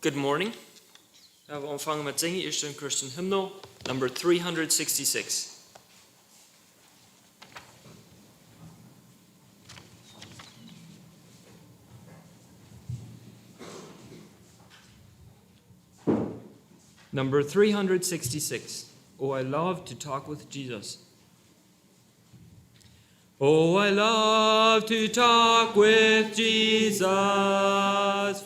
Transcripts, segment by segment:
Good morning. We hebben ontvangen met zingen Eastern Christian Hymnal, number 366. Number 366. Oh, I love to talk with Jesus. Oh, I love to talk with Jesus,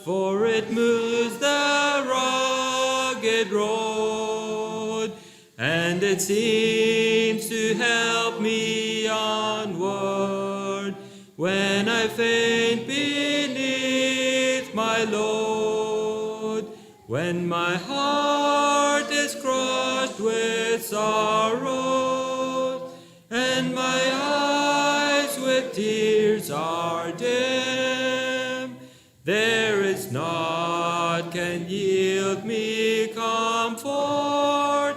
for it moves the rugged road, and it seems to help me onward when I faint beneath my load, when my heart is crushed with sorrow, and my eyes with tears are dim. There is naught can yield me comfort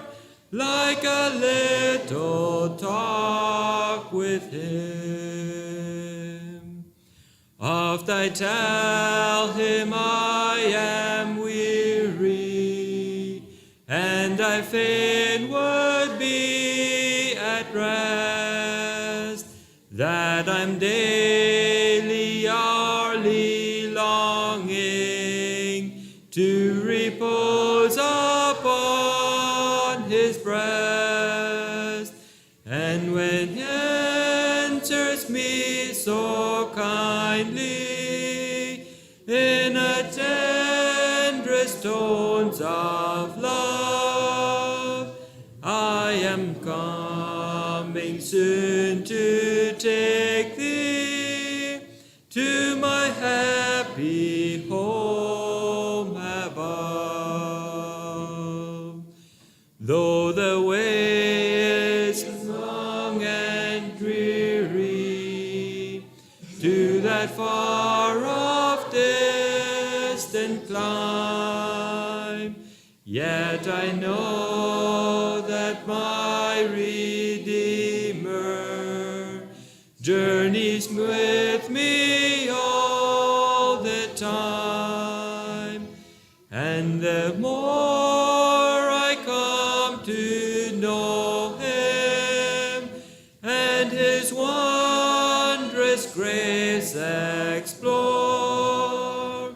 like a little talk with him. Oft I tell him I am weary, and I fain would be at rest, that I'm daily, hourly longing to repose upon his breast. And when he answers me so kindly in a tenderest tones of love, I am coming soon to take thee to my happy home above. Though the way is long and dreary to that far off distant clime, yet I know that my Redeemer journeys with me all the time. And the more I come to know him and his wondrous grace explore,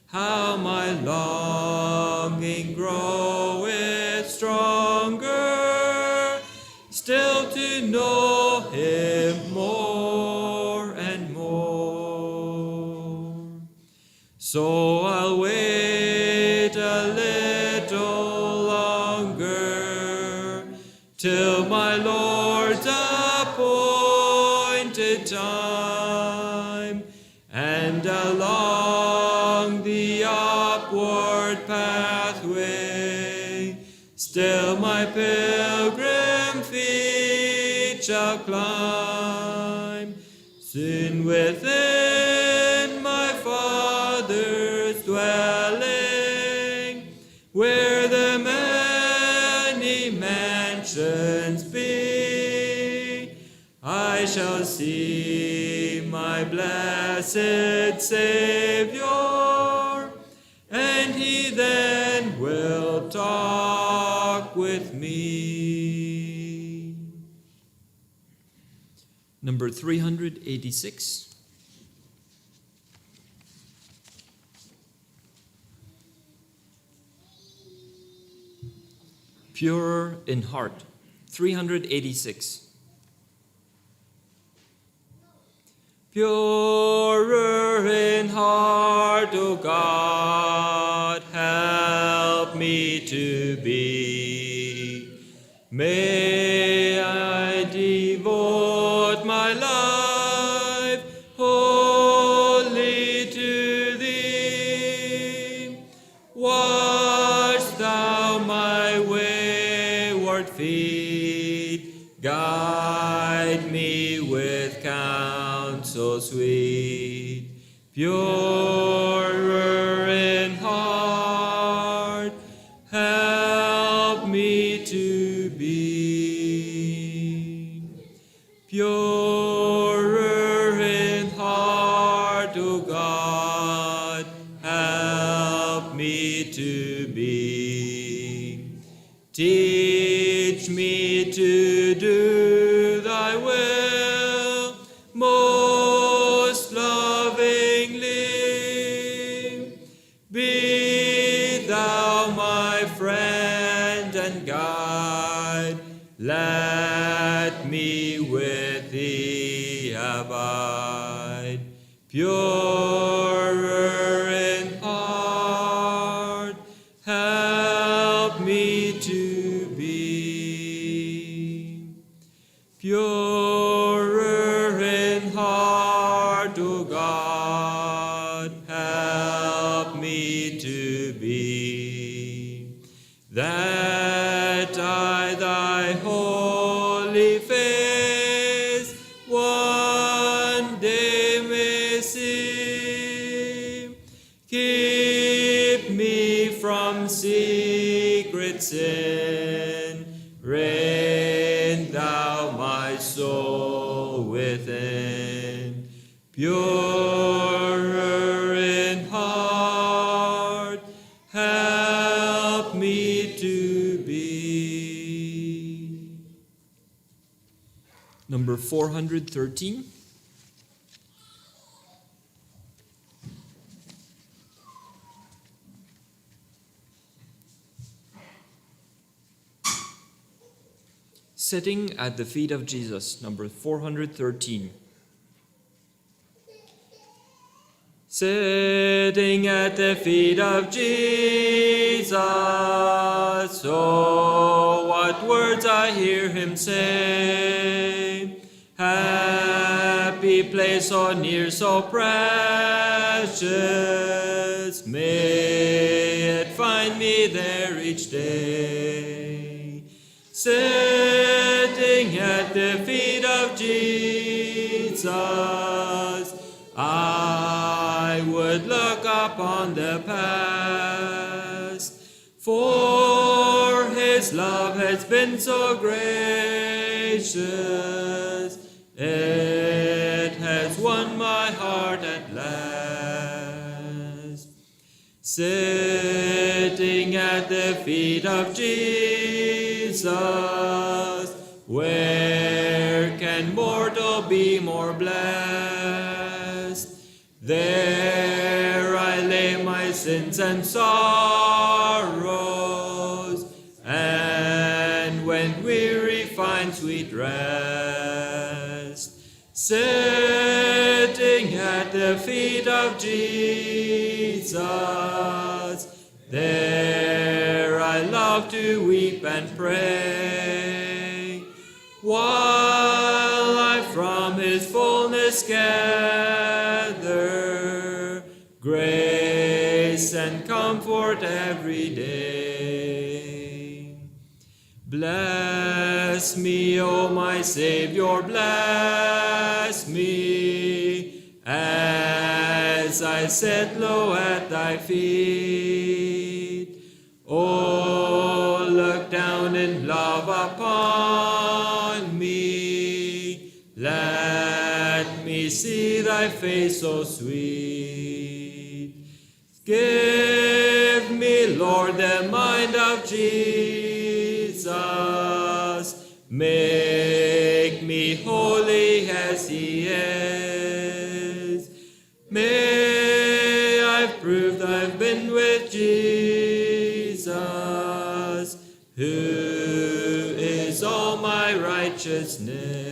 how my longing groweth stronger, still to know him more and more. So I'll wait a little longer till my Lord's appointed time, and along the upward pathway still my pilgrim feet shall climb, soon within my Father's dwelling, where the many mansions be, I shall see my blessed Savior, and he then will talk with me. Number 386. Purer in heart. 386. Purer in heart, O God, help me to be. May I devote my life wholly to thee. Wash thou my wayward feet, guide me with counsel sweet. Purer in heart, help me to be. Purer in heart, O God, help me to me to do thy will most lovingly. Be thou my friend and guide. Let me with thee abide. Purer in heart, help me to be. Purer in heart, O God, help me to be. That I thy holy face one day may see. Keep me from secret sin. Reign thou my soul within. Purer in heart, help me to be. Number 413. Sitting at the feet of Jesus, number 413. Sitting at the feet of Jesus, oh, what words I hear him say. Happy place, so near, so precious, may it find me there each day. Sitting at the feet of Jesus, I would look upon the past, for his love has been so gracious, it has won my heart at last. Sitting at the feet of Jesus, where can mortal be more blessed? There I lay my sins and sorrows, and when weary find sweet rest. Sitting at the feet of Jesus, there I love to weep and pray, while I from his fullness gather grace and comfort every day. Bless me, O my Savior, bless me, as I sit low at thy feet. Oh, look down in love upon me, let me see thy face so sweet. Give me, Lord, the mind of Jesus, make me holy as he is. May I've proved I've been with Jesus, who is all my righteousness.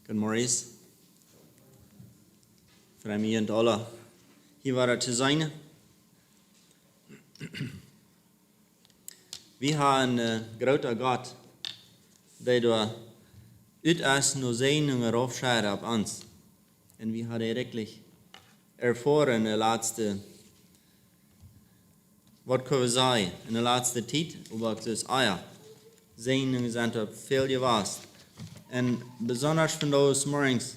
Good Maurice. Fra mi en dollar. Hier var til seine. Vi har en grote God, die door uitessen og zenuwen afscheren op ons. En we hadden eigenlijk ervaren in de laatste, wat kunnen we zeggen, in de laatste tijd, over dus, zenuwen zijn op veel geweest. En besonders van those morgens,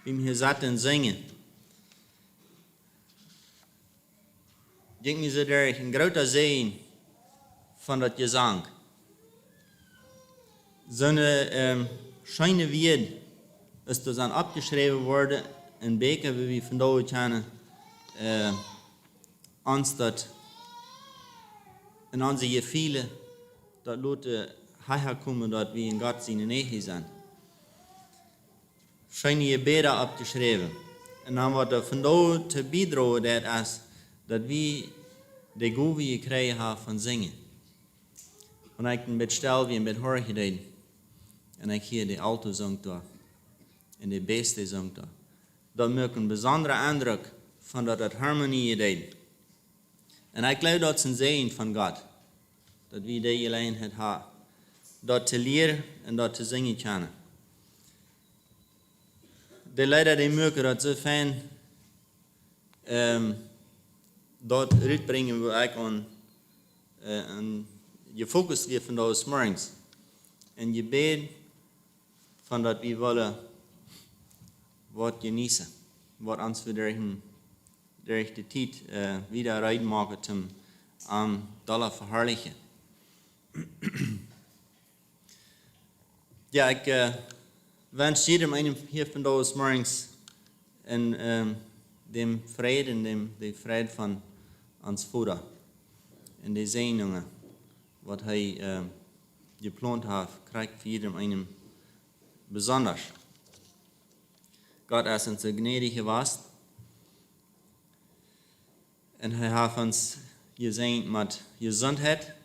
wie wir hier zaten en zingen. ging mir so durch ein großer Segen von das Gesang. So eine schöne Welt ist das dann abgeschrieben worden in Beker, wie wir von da kennen, uns das in unsere Gefühle, dass Leute herkommen, dort wie in Gott seine Nähe sind. Schöne Gebete abgeschrieben. Und dann wird von da zu beitragen, dass wir die Gabe gekriegt haben von Singen. Und ich ein bisschen still wie ein bisschen hören gedaan. Und ich hier die alte Song da. Und die beste Song da. Dat maakt een bijzondere Eindruck van dat het harmonie deed. En ik geloof dat het een zegen van God. Dat we die gelegenheid hebben. Dat te leren en dat te zingen kunnen. De leider die maken dat zo fijn dat uitbrengen waar ik aan gefocust weer van dat morgens. En je bed van dat we willen wat genießen, wat ons weer durch die tijd wieder reinmaken zum dollar verherrlichen. Ja, ik wens jedem einen hier von da morgens in dem Frieden, de Frieden von ons Vater, in de Segnungen, wat hij geplant hat, kriegt für jedem einen besonders. Gott ist uns so gnädig gewesen. Und er hat uns gesegnet mit Gesundheit.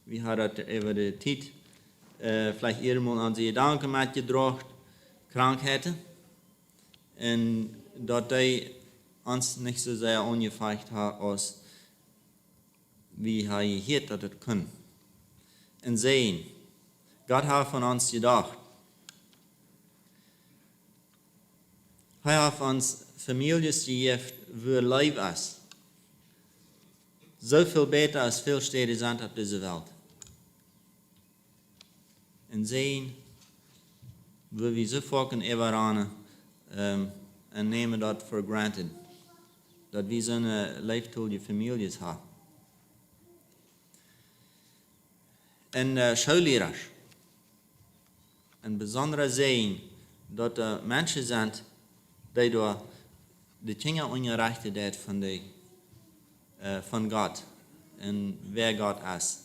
Wir haben das über die Zeit vielleicht irgendwann an die Gedanken mitgebracht, Krankheiten. Und dass die uns nicht so sehr angefeucht haben, als wie er gehört, dass das können. Und sehen, Gott hat von uns gedacht. Er hat uns Families gegeben, wo Leib ist. So viel besser als viele Städte sind auf dieser Welt. Und sehen, wo wir so folgen überrannen und nehmen das for granted. Dass wir so eine leibtoulige Familie haben. Und Schullehrer. Ein besonderer Segen, dass Menschen sind, die door de Kinder ongerechte deed van God en wer God is.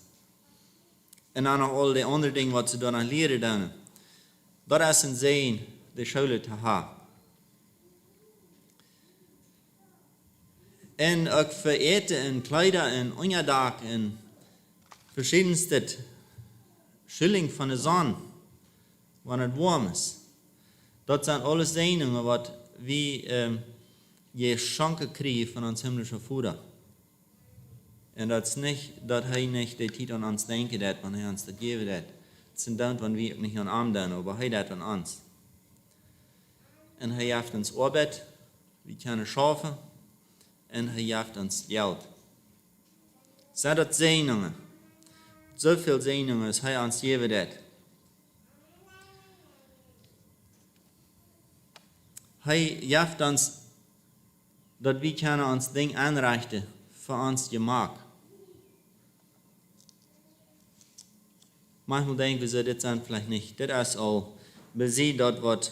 En dan nog al die andere dingen wat ze dan nog leren doen. Dat is een zegen, de schule te hebben. En ook voor eten en kleider en onderdak en verschiedenste schilling van de zon, wanneer het warm is. Dat zijn alles zegeningen wat wie geschenken kriegen von uns himmlischen Vater. Und das nicht, dass er nicht die Zeit an uns denken hat, wenn er uns das geben hat. Das sind dann, wenn wir nicht an ihm denken, aber er hat an uns. Und er gibt uns Arbeit, wir können schaffen, und er gibt uns Geld. Sind das Segnungen? So viele Segnungen, als er uns geben hat. Er gibt uns, dass wir uns Dinge anrichten für uns gemacht. Manchmal denken wir so, das sind vielleicht nicht, das ist all. Wir sehen dort, was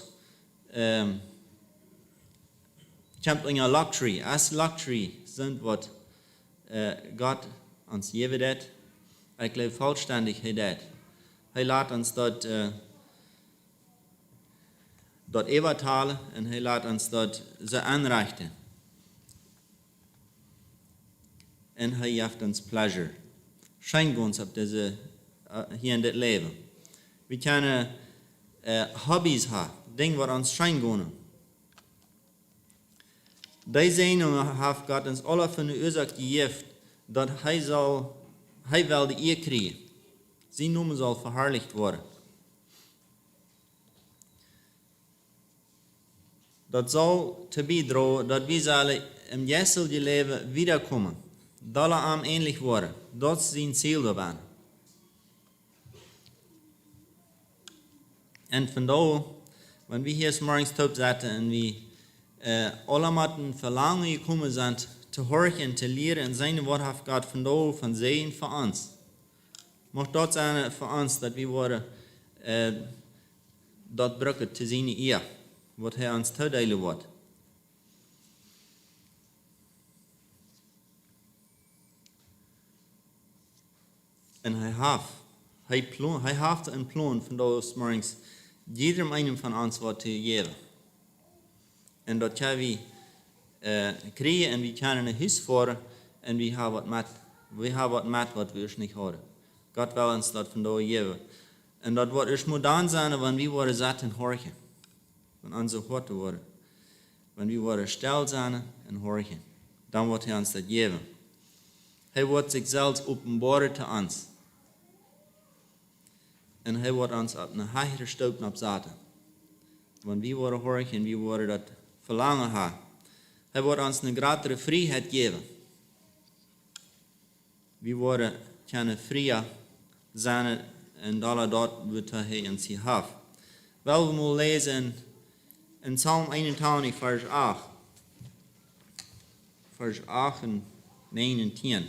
kommt in Luxury. Als Luxury sind, was Gott uns gegeben hat. Ich glaube, vollständig hat er. Er lässt uns dort übertalen und er lässt uns dort so anrichten. Und er gibt uns Pleasure. Schenkt uns auf diese, hier in das Leben. Wir können Hobbys haben, Dinge, die uns schenken. Diese Segnungen hat Gott uns alle von der Ursache gegeben, dass er will die Ehe kriegen. Sein Name soll verherrlicht werden. Das soll zu beitragen, dass wir im jetzigen Leben wiederkommen. Dass wir ihm ähnlich werden. Das ist sein Ziel dabei. Und von da, wenn wir hier morgens top sitzen und wir alle mit einem Verlangen gekommen sind, te horen, te leren en zijn woord heeft God van zijn voor ons. Mag dat zijn voor ons dat we worden dat brukken te zijn eer, wat hij ons toedelen wordt. En hij heeft een plan van dat morgens iedereen een van ons wat te geven. En dat kan we krijgen en we kunnen een huis voeren en we hebben wat met wat we niet hadden. God wil ons dat van dat geven. En dat wordt eerst modern zijn wanneer we worden zat en horen. Van onze horten worden. Wanneer we worden stil zijn en horen. Dan wordt hij ons dat geven. Hij wordt zichzelf openbaren te ons. En hij wordt ons op een hogere stoot op zetten. Wanneer we worden horen en we worden dat verlangen hebben. Hij wordt ons een grotere vrijheid geven. We worden kunnen vrij zijn en alle dat wat hij ons hier heeft. Wel, we moeten lezen in Psalm 21, vers 8. Vers 8 en 9 en 10.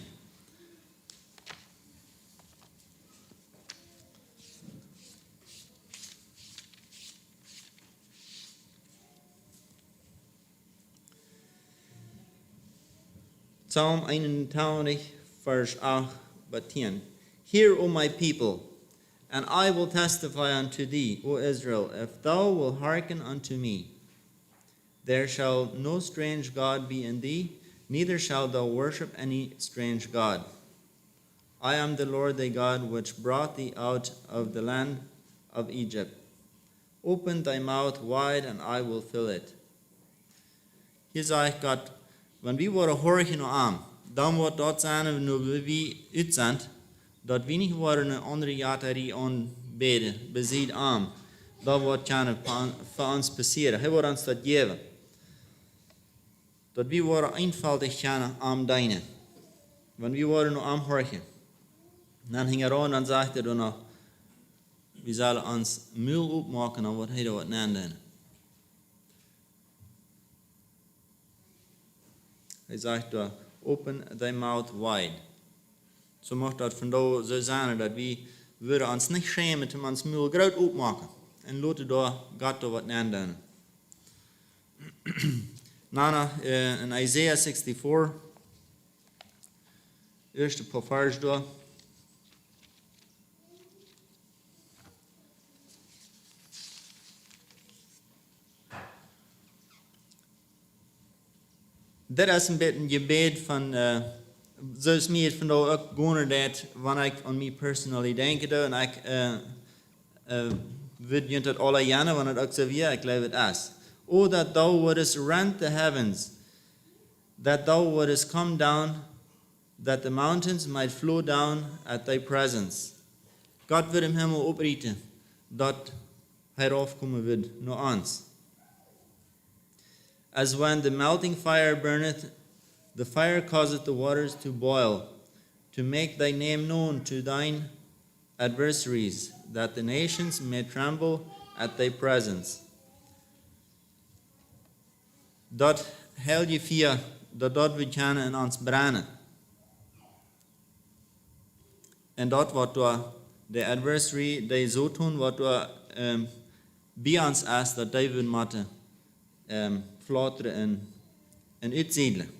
Psalm 21, verse 8 but 10. Hear, O my people, and I will testify unto thee, O Israel, if thou wilt hearken unto me. There shall no strange God be in thee, neither shalt thou worship any strange God. I am the Lord thy God, which brought thee out of the land of Egypt. Open thy mouth wide, and I will fill it. Hier zegt God, wanneer we worden horen aan, dan wordt dat zijn nu wie uitzendt, dat we niet worden een andere jaterie aanbeden, bezit aan. Dat wordt kan voor ons passeren. Hij wordt ons dat geven. Dat we worden eenvoudig gaan aandienen. Wanneer we worden nu aanhoren. Dan ging er aan, dan zegt hij dan nog, we zullen ons muil opmaken en wat hij er wat nemen. Hij zegt daar, open thy mouth wide. Zo mag dat vandaag zo zijn dat we willen ons niet schämen om ons muil groot opmaken. En laten daar God er wat nemen. Nana, in Isaiah 64, eerste paar vers daar. Dit is een beetje een gebed van, zoals mij het vandaag ook gewoon deed, wanneer ik aan mij persoonlijk denk, en ik wil het alle jaren, wanneer ik ook zo weer, ik leef het is. O, that thou wouldest rend the heavens, that thou wouldest come down, that the mountains might flow down at thy presence. God wil hem helemaal oprichten, dat hij afkomen wil naar ons. As when the melting fire burneth, the fire causeth the waters to boil, to make thy name known to thine adversaries, that the nations may tremble at thy presence. Dat hel je via, dat we kunnen in ons brennen. En dat wat door de adversary, die zo doen, wat door bij ons is, dat die we moeten flatteren en uitzedelen.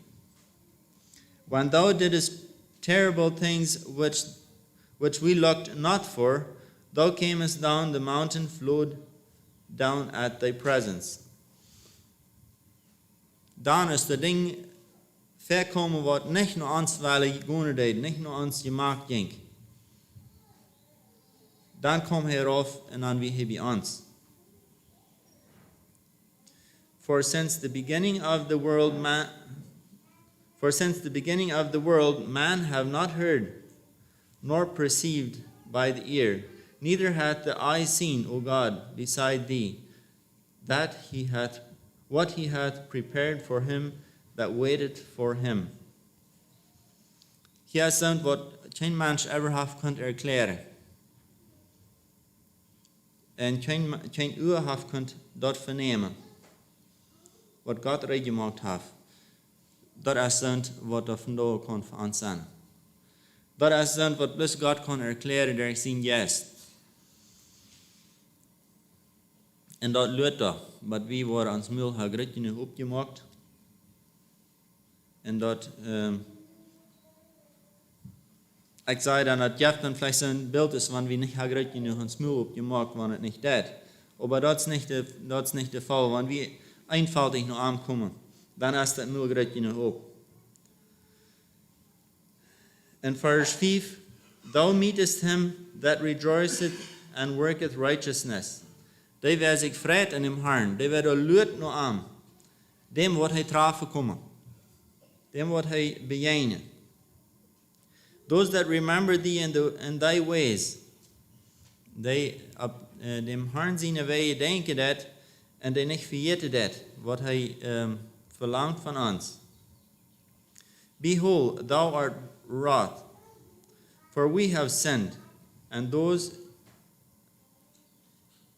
When thou didst terrible things which we looked not for, thou camest down, the mountain flowed down at thy presence. Dan is de ding verkomen wat niet naar ons willen gaan deed, niet naar ons gemaakt ging. Dan komt hij eraf en dan wie hij bij ons. For since the beginning of the world, man have not heard, nor perceived by the ear, neither hath the eye seen, O God, beside thee, what he hath prepared for him that waited for him. Hier is zo'n wat geen mens ever heeft kunt erklaren. En geen uur heeft kunt dat vernemen. Wat God recht gemaakt heeft. dat is het wat er vandaag kan voor ons zijn. Dat is het wat plus God kan erklären door zijn geest. En dat lukt er, wat wie worden ons mul haar grit genoeg opgemaakt. En dat, ik zei dan, dat Jeff dan vielleicht zo'n beeld is, wanneer we niet haar grit genoeg ons mul opgemaakt, wanneer het niet deed. Aber dat is niet de Fall. Wanneer we eenvoudig nog aankomen, dan is dat mul grit genoeg op. In vers 5, Thou meetest him that rejoiceth and worketh righteousness. Die wer zich vreed in dem Herrn, die wer luurt nog aan. Dem wat hij trafen komen. Dem wat hij bejenen. Those that remember thee in thy ways, die op dem Herrn zijn wegen denken dat, en die niet vergeten dat, wat hij verlangt van ons. Behold, thou art wrath, for we have sinned, and those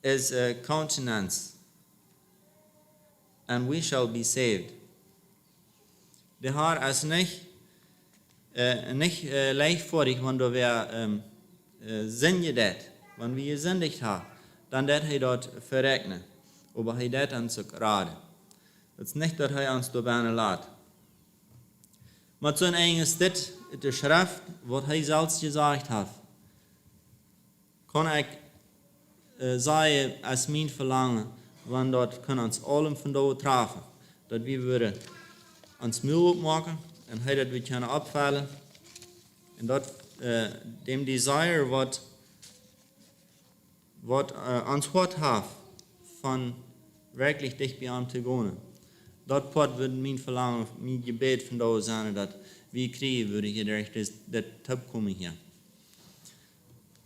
is countenance, and we shall be saved. De Herr is nicht leichtfertig, wenn du sünde dat, wenn wir gesündigt haben, dann dat hij dort verrechnen, aber hij dat uns ook raden. Het is niet dat hij ons daarbij laat. Maar zo'n eigen dit, de schrift, wat hij zelfs gezegd heeft, kan ik zeggen als mijn verlangen, want dat kan ons allen vandaag treffen, dat we willen ons muil opmaken en hij dat we kunnen opvallen en dat dem desire wat ons hart heeft van werkelijk dicht bij hem te gaan. Dat pad wordt mijn verlangen, mijn gebed vandaag zijn dat we krijgen worden hier dat tip komen hier.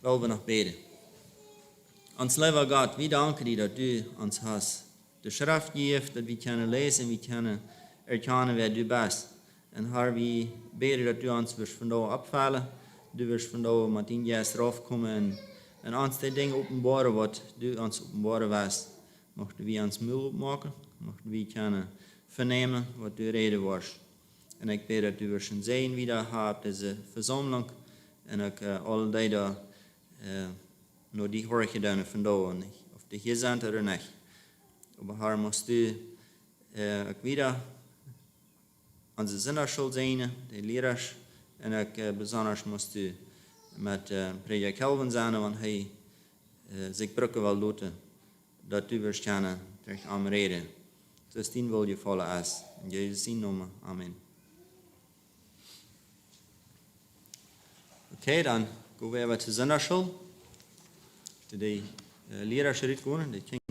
Laten we nog beden. Ons lieve God, we danken je dat u ons hast de schrift geeft, dat we kunnen lezen, we kunnen erkennen wie du bent. En Herr, we bidden dat u ons vandaag opvallen, du wirst vandaag met die geest raufkomen en ons die dingen openbaren wat du ons openbaren was. Mochten we ons mul opmaken, mochten we kunnen vernemen wat du reden was. En ik bid dat u weer zijn zegen wieder hebt, deze verzameling. En ook alle die daar nur die hoor gedaan vandaag, of die hier zijn of niet. Maar Herr, moest u ook wieder onze zinnerschuld zijn, de leraars. En ook besonders moest u met Prediger Calvin zijn, want hij zich brücken wil laten, dat u weer kunnen terecht aan reden. Dus dien wil je vallen is. In Jezus' naam, amen. Oké, dan gaan we even zur Sonderschule. Die Lehrer schritt gehen, die Kinder.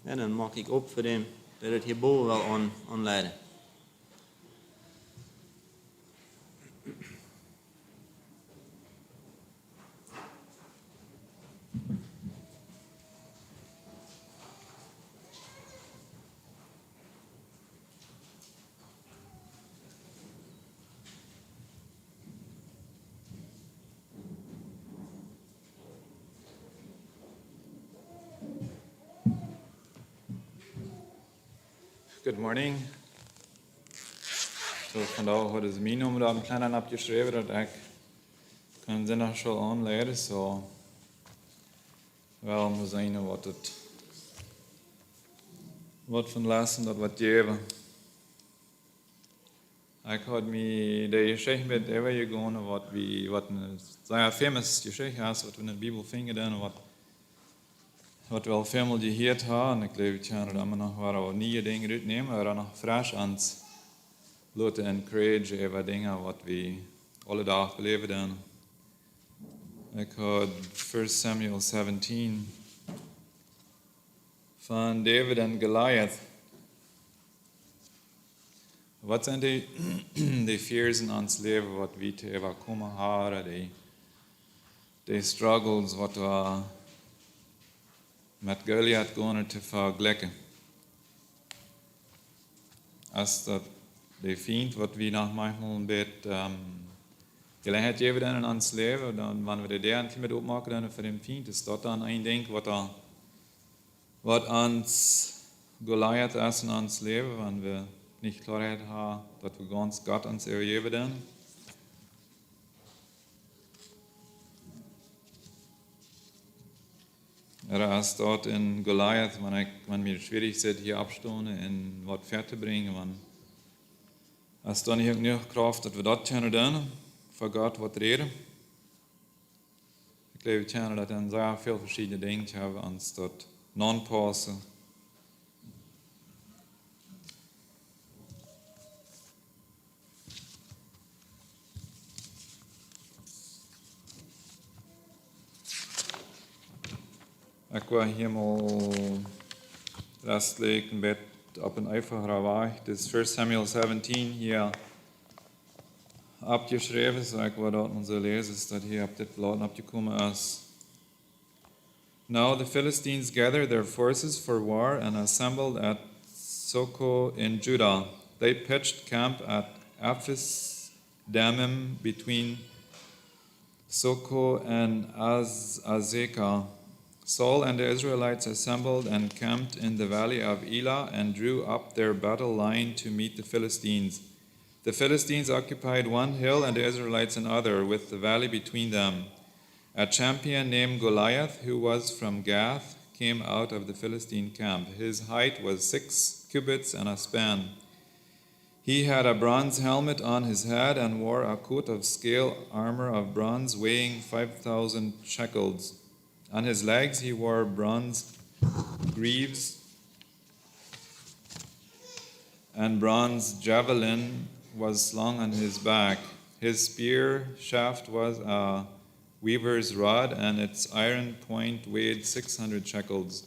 En dan maak ik op voor hem dat het hierboven wel aanleiden. Good morning. So vandaag hadden ze mijn nummer op een klein opgeschreven dat ik kan zinnerschool aanleiden. So wel we zien wat van lessen dat wat geven. Ik had me de geschichte met Eva gegaan wat een zeer famous geschichte is wat we in de Bijbel vinden wat wel veel gehoord hebben. En ik geloof dat we nog wat nieuwe dingen uitnemen, maar dan nog fresh ans laten encourage over dingen wat we alle dagen beleven doen. Ik had 1 Samuel 17 van David en Goliath. Wat zijn die fears in ons leven wat we te overkomen hebben, die struggles wat we met Goliath gaan te vergelijken. Als dat de vriend wat we nog manchmal een beetje gelegenheid geven in ons leven, dan wanneer we de deur met opmaken dan voor een vriend, is dat dan een ding wat ons Goliath is in ons leven, wanneer we niet Klarheit haben, dass wir ganz Gott uns ergeben. Ist dort in Goliath, wenn mir schwierig ist, hier abstoßen und was fertig zu bringen, wenn es dann nicht genug Kraft, dass wir das können, für Gott was reden. Ich glaube, wir können das in sehr viele verschiedene Dinge haben, uns dort non-passen. Ik wil helemaal restelijk een beetje op een einfacher weg. Het is 1 Samuel 17 hier abgeschreven, so ik wil dat onze lezers dat hier op dit blad opgekomen is. Now the Philistines gathered their forces for war and assembled at Soko in Judah. They pitched camp at Ephes-Dammim between Soko and Azekah. Saul and the Israelites assembled and camped in the valley of Elah and drew up their battle line to meet the Philistines. The Philistines occupied one hill and the Israelites another, with the valley between them. A champion named Goliath, who was from Gath, came out of the Philistine camp. His height was 6 cubits and a span. He had a bronze helmet on his head and wore a coat of scale armor of bronze weighing 5,000 shekels. On his legs he wore bronze greaves, and bronze javelin was slung on his back. His spear shaft was a weaver's rod, and its iron point weighed 600 shekels.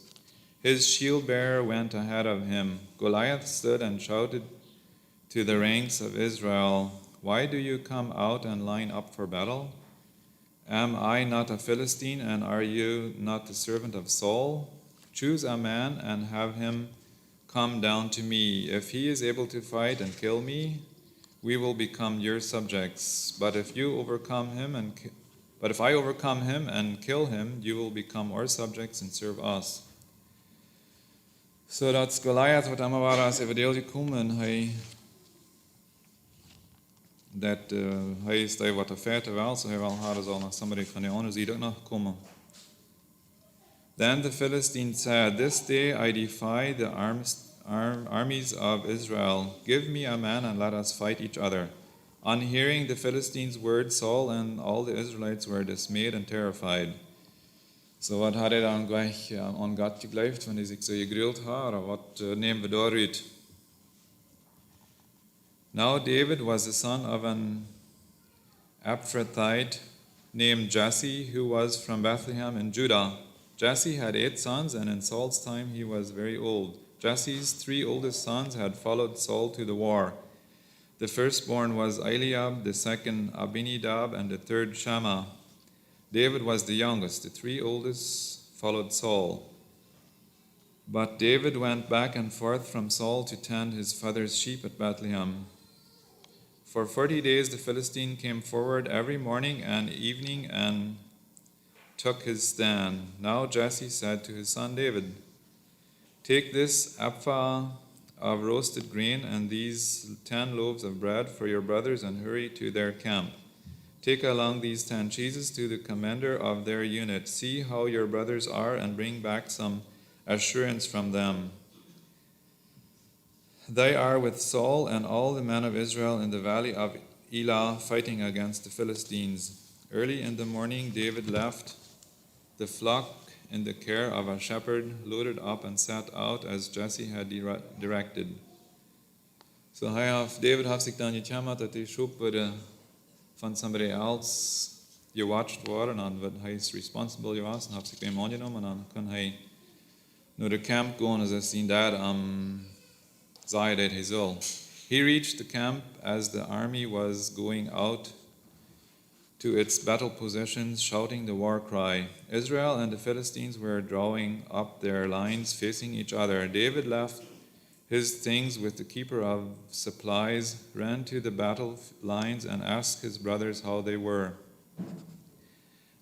His shield bearer went ahead of him. Goliath stood and shouted to the ranks of Israel, "Why do you come out and line up for battle? Am I not a Philistine, and are you not the servant of Saul? Choose a man and have him come down to me. If he is able to fight and kill me, we will become your subjects. But if I overcome him and kill him, you will become our subjects and serve us." So dat Goliath wat allemaal waar als evangelie komen, hij is daar wat de feiten wel, so hij wel hadden zal nog somebody van de andere zijde ook nog komen. Then the Philistines said, "This day I defy the armies of Israel. Give me a man and let us fight each other." On hearing the Philistines' words, Saul and all the Israelites were dismayed and terrified. So wat had hij dan gleich aan God geglaubt, wenn hij sich so gegrillt hat, oder wat nehmen wir daaruit? Now David was the son of an Ephrathite named Jesse, who was from Bethlehem in Judah. Jesse had 8 sons, and in Saul's time he was very old. Jesse's 3 oldest sons had followed Saul to the war. The firstborn was Eliab, the second Abinadab, and the third Shammah. David was the youngest. The 3 oldest followed Saul. But David went back and forth from Saul to tend his father's sheep at Bethlehem. For 40 days the Philistine came forward every morning and evening and took his stand. Now Jesse said to his son David, "Take this ephah of roasted grain and these 10 loaves of bread for your brothers and hurry to their camp. Take along these 10 cheeses to the commander of their unit. See how your brothers are and bring back some assurance from them. They are with Saul and all the men of Israel in the valley of Elah fighting against the Philistines." Early in the morning David left the flock in the care of a shepherd, loaded up and set out as Jesse had directed. So David hat sich dann gejammert, dass die Schub wurde von somebody else gewatcht worden, und dann er ist responsible gewesen, hat sich dem angenommen, und dann kann er nur the camp gehen, als es ihn da sei, dass er soll. He reached the camp as the army was going out to its battle positions, shouting the war cry. Israel and the Philistines were drawing up their lines facing each other. David left his things with the keeper of supplies, ran to the battle lines, and asked his brothers how they were.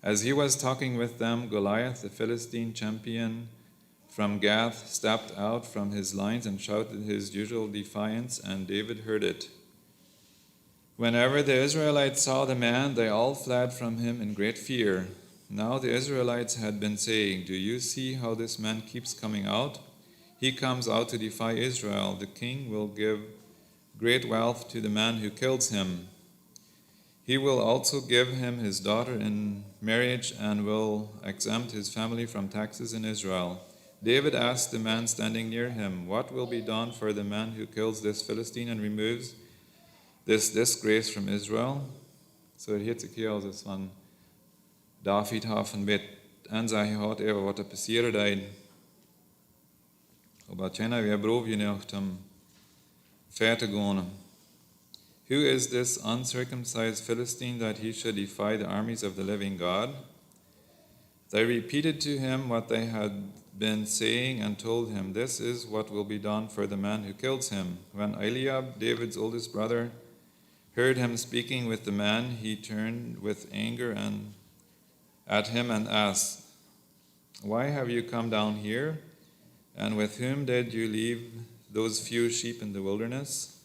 As he was talking with them, Goliath, the Philistine champion from Gath, stepped out from his lines and shouted his usual defiance, and David heard it. Whenever the Israelites saw the man, they all fled from him in great fear. Now the Israelites had been saying, "Do you see how this man keeps coming out? He comes out to defy Israel. The king will give great wealth to the man who kills him. He will also give him his daughter in marriage and will exempt his family from taxes in Israel." David asked the man standing near him, "What will be done for the man who kills this Philistine and removes this disgrace from Israel?" Så det heter ikke altså sånn David har von vet anzag gehad over wat er passeren deed. Og bare kjenner vi brov je nog om ver te gaan. Who is this uncircumcised Philistine that he should defy the armies of the living God? They repeated to him what they had been saying and told him, "This is what will be done for the man who kills him." When Eliab, David's oldest brother, heard him speaking with the man, he turned with anger and at him and asked, "Why have you come down here? And with whom did you leave those few sheep in the wilderness?"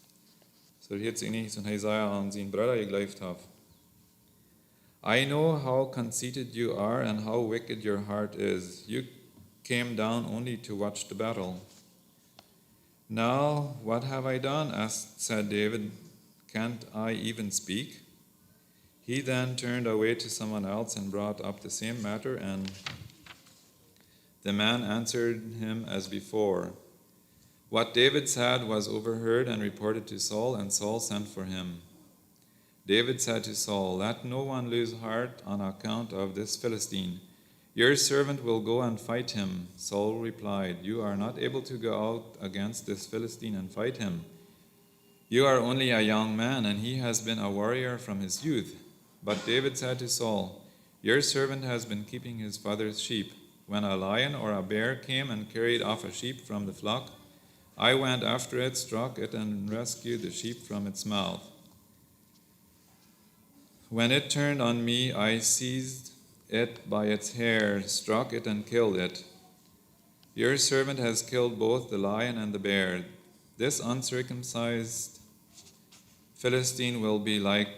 So jetzt ähnlich von Isaiah an seinen Bruder gegleift hat. "I know how conceited you are and how wicked your heart is. You came down only to watch the battle." "Now, what have I done?" said David. "Can't I even speak?" He then turned away to someone else and brought up the same matter, and the man answered him as before. What David said was overheard and reported to Saul, and Saul sent for him. David said to Saul, "Let no one lose heart on account of this Philistine. Your servant will go and fight him." Saul replied, "You are not able to go out against this Philistine and fight him. You are only a young man, and he has been a warrior from his youth." But David said to Saul, "Your servant has been keeping his father's sheep. When a lion or a bear came and carried off a sheep from the flock, I went after it, struck it, and rescued the sheep from its mouth. When it turned on me, I seized it by its hair, struck it, and killed it. Your servant has killed both the lion and the bear. This uncircumcised Philistine will be like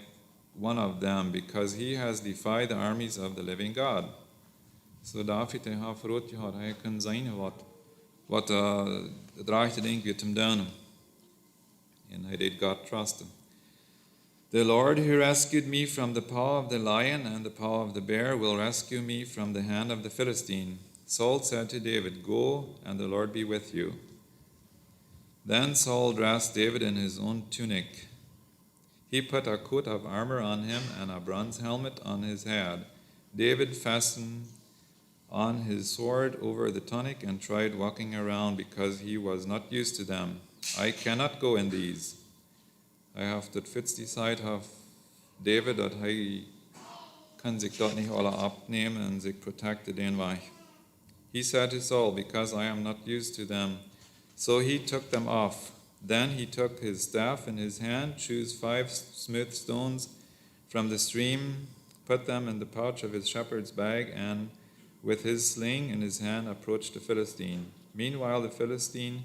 one of them, because he has defied the armies of the living God." Så David har förrådt ju har han kan säga vad draagt det inte till dem. And I did God trust him. "The Lord who rescued me from the paw of the lion and the paw of the bear will rescue me from the hand of the Philistine." Saul said to David, "Go, and the Lord be with you." Then Saul dressed David in his own tunic. He put a coat of armor on him and a bronze helmet on his head. David fastened on his sword over the tunic and tried walking around because he was not used to them. "I cannot go in these." I have dat fits die side of David dat hij kan zich dat niet alle abnehmen en zich protecten den weg. He said to Saul, "Because I am not used to them." So he took them off. Then he took his staff in his hand, chose 5 smooth stones from the stream, put them in the pouch of his shepherd's bag, and with his sling in his hand approached the Philistine. Meanwhile, the Philistine,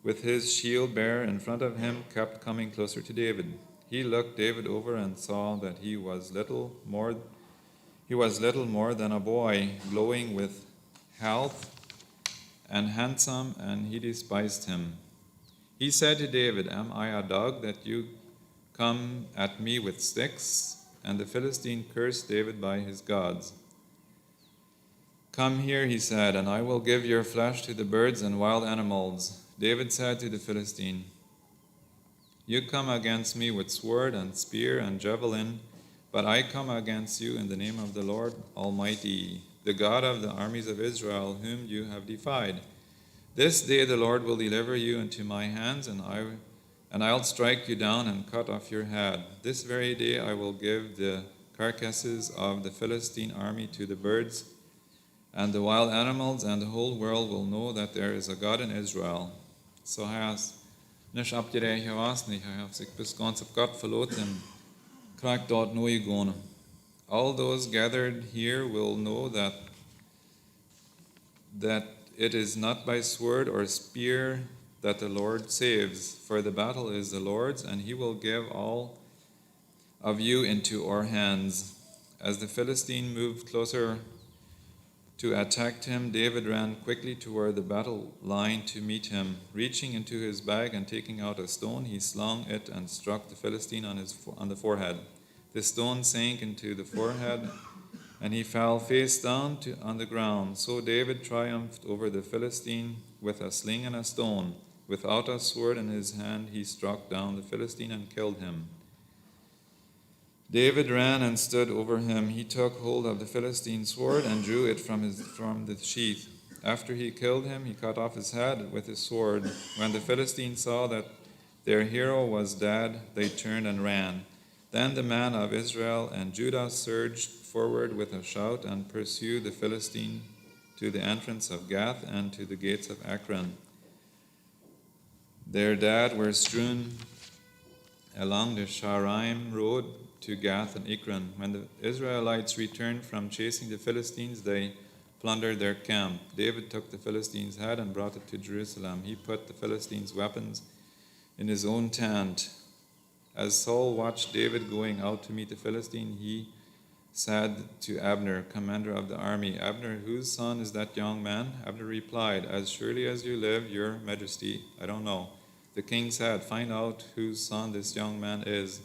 with his shield bearer in front of him, kept coming closer to David. He looked David over and saw that he was little more than a boy, glowing with health and handsome, and he despised him. He said to David, "Am I a dog that you come at me with sticks?" And the Philistine cursed David by his gods. "Come here," he said, "and I will give your flesh to the birds and wild animals." David said to the Philistine, "You come against me with sword and spear and javelin, but I come against you in the name of the Lord Almighty, the God of the armies of Israel, whom you have defied. This day the Lord will deliver you into my hands, and I'll strike you down and cut off your head. This very day I will give the carcasses of the Philistine army to the birds and the wild animals, and the whole world will know that there is a God in Israel. Så har nish up today he was nicht, I have sich bis ganz auf Gott verloren, crack dort neu gone. All those gathered here will know that it is not by sword or spear that the Lord saves, for the battle is the Lord's, and he will give all of you into our hands. As the Philistine moved closer to attack him, David ran quickly toward the battle line to meet him. Reaching into his bag and taking out a stone, he slung it and struck the Philistine on the forehead. The stone sank into the forehead, and he fell face down on the ground. So David triumphed over the Philistine with a sling and a stone. Without a sword in his hand, he struck down the Philistine and killed him. David ran and stood over him. He took hold of the Philistine's sword and drew it from the sheath. After he killed him, he cut off his head with his sword. When the Philistines saw that their hero was dead, they turned and ran. Then the men of Israel and Judah surged forward with a shout and pursued the Philistine to the entrance of Gath and to the gates of Ekron. Their dead were strewn along the Sharaim road to Gath and Ekron. When the Israelites returned from chasing the Philistines, they plundered their camp. David took the Philistine's head and brought it to Jerusalem. He put the Philistines' weapons in his own tent. As Saul watched David going out to meet the Philistine, he said to Abner, commander of the army, "Abner, whose son is that young man?" Abner replied, "As surely as you live, your majesty, I don't know." The king said, "Find out whose son this young man is."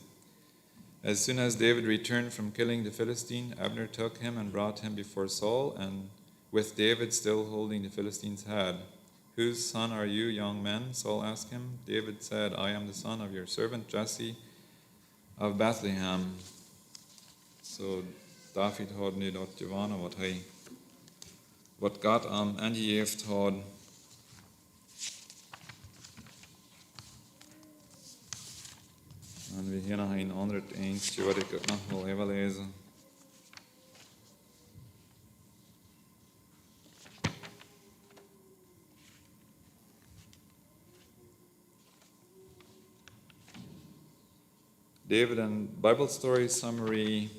As soon as David returned from killing the Philistine, Abner took him and brought him before Saul, and with David still holding the Philistine's head. "Whose son are you, young man?" Saul asked him. David said, "I am the son of your servant Jesse of Bethlehem." Så David had nu dat Johanna wat God aangegeven had. En we hier nog een ander eentje wat ik ook nog wil even lezen. David and Bible story summary.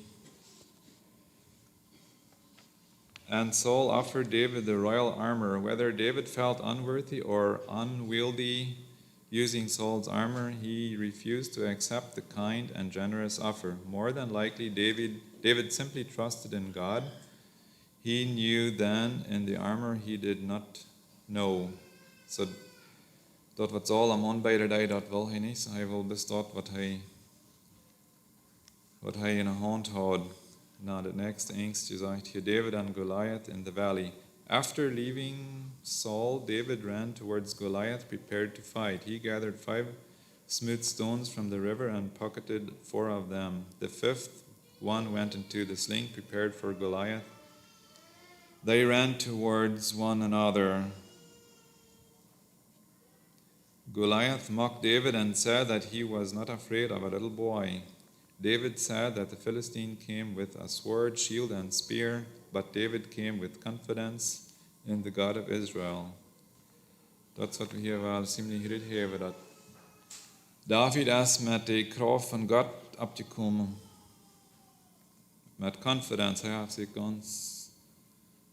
And Saul offered David the royal armor. Whether David felt unworthy or unwieldy using Saul's armor, he refused to accept the kind and generous offer. More than likely, David simply trusted in God. He knew then in the armor he did not know. So dat wat Saul am aanbidde, dat wil hy nie. So hy wil bestaan wat hy in 'n hand had. Now the next angst is out here, David and Goliath in the valley. After leaving Saul, David ran towards Goliath, prepared to fight. He gathered 5 smooth stones from the river and pocketed 4 of them. The 5th one went into the sling prepared for Goliath. They ran towards one another. Goliath mocked David and said that he was not afraid of a little boy. David said that the Philistine came with a sword, shield, and spear, but David came with confidence in the God of Israel. Dat is wat we hier wel ziemlich goed hebben, dat David is met de kracht van God opgekomen. Met confidence, hij heeft zich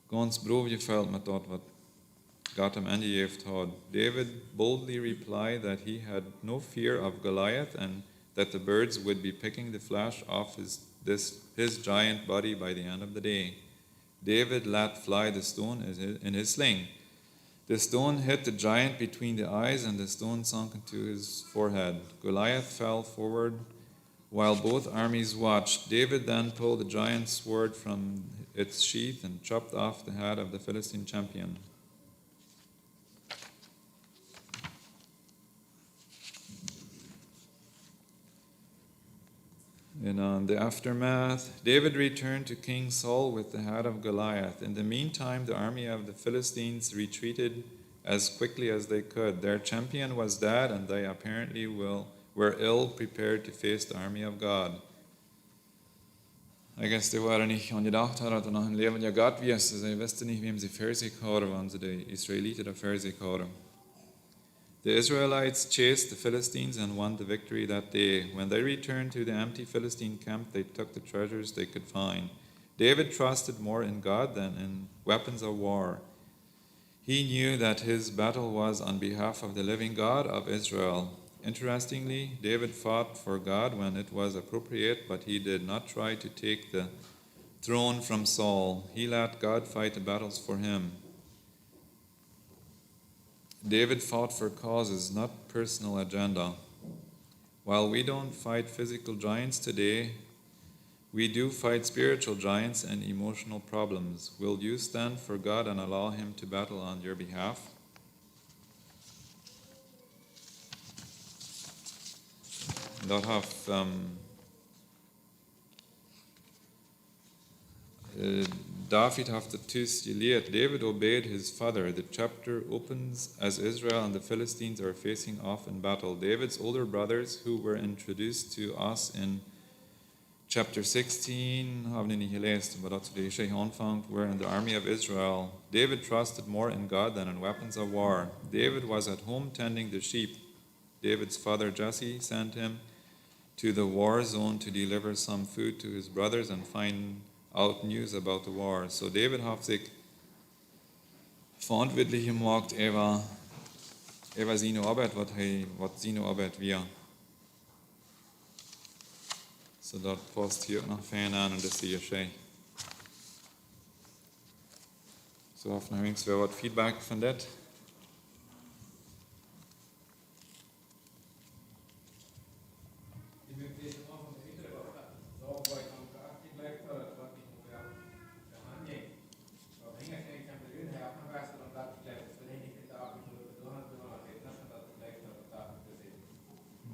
ganz braaf geveld met dat wat God hem aangegeven had. David boldly replied that he had no fear of Goliath and that the birds would be picking the flesh off his giant body by the end of the day. David let fly the stone in his sling. The stone hit the giant between the eyes, and the stone sunk into his forehead. Goliath fell forward while both armies watched. David then pulled the giant's sword from its sheath and chopped off the head of the Philistine champion. In the aftermath, David returned to King Saul with the head of Goliath. In the meantime, the army of the Philistines retreated as quickly as they could. Their champion was dead, and they apparently were ill prepared to face the army of God. Ich guess die waren nicht an gedacht hat, dass er noch ein Leben ja Gott wirst. Sie wussten nicht, wem sie für sich haben, wenn sie die Israeliten da für sich haben. The Israelites chased the Philistines and won the victory that day. When they returned to the empty Philistine camp, they took the treasures they could find. David trusted more in God than in weapons of war. He knew that his battle was on behalf of the living God of Israel. Interestingly, David fought for God when it was appropriate, but he did not try to take the throne from Saul. He let God fight the battles for him. David fought for causes, not personal agenda. While we don't fight physical giants today, we do fight spiritual giants and emotional problems. Will you stand for God and allow Him to battle on your behalf? Dat heeft David heeft het dus geleerd. David obeyed his father. The chapter opens as Israel and the Philistines are facing off in battle. David's older brothers, who were introduced to us in chapter 16, haben wir nicht gelesen, aber dat de Geschichte anfängt, were in the army of Israel. David trusted more in God than in weapons of war. David was at home tending the sheep. David's father Jesse sent him to the war zone to deliver some food to his brothers and find out news about the war. So David hat sich verantwortlich gemacht über seine Arbeit, was seine Arbeit war. So dat past hier ook nog fijn aan en dat zie je schijn. So hoffen wir wenigstens wel wat feedback van dit.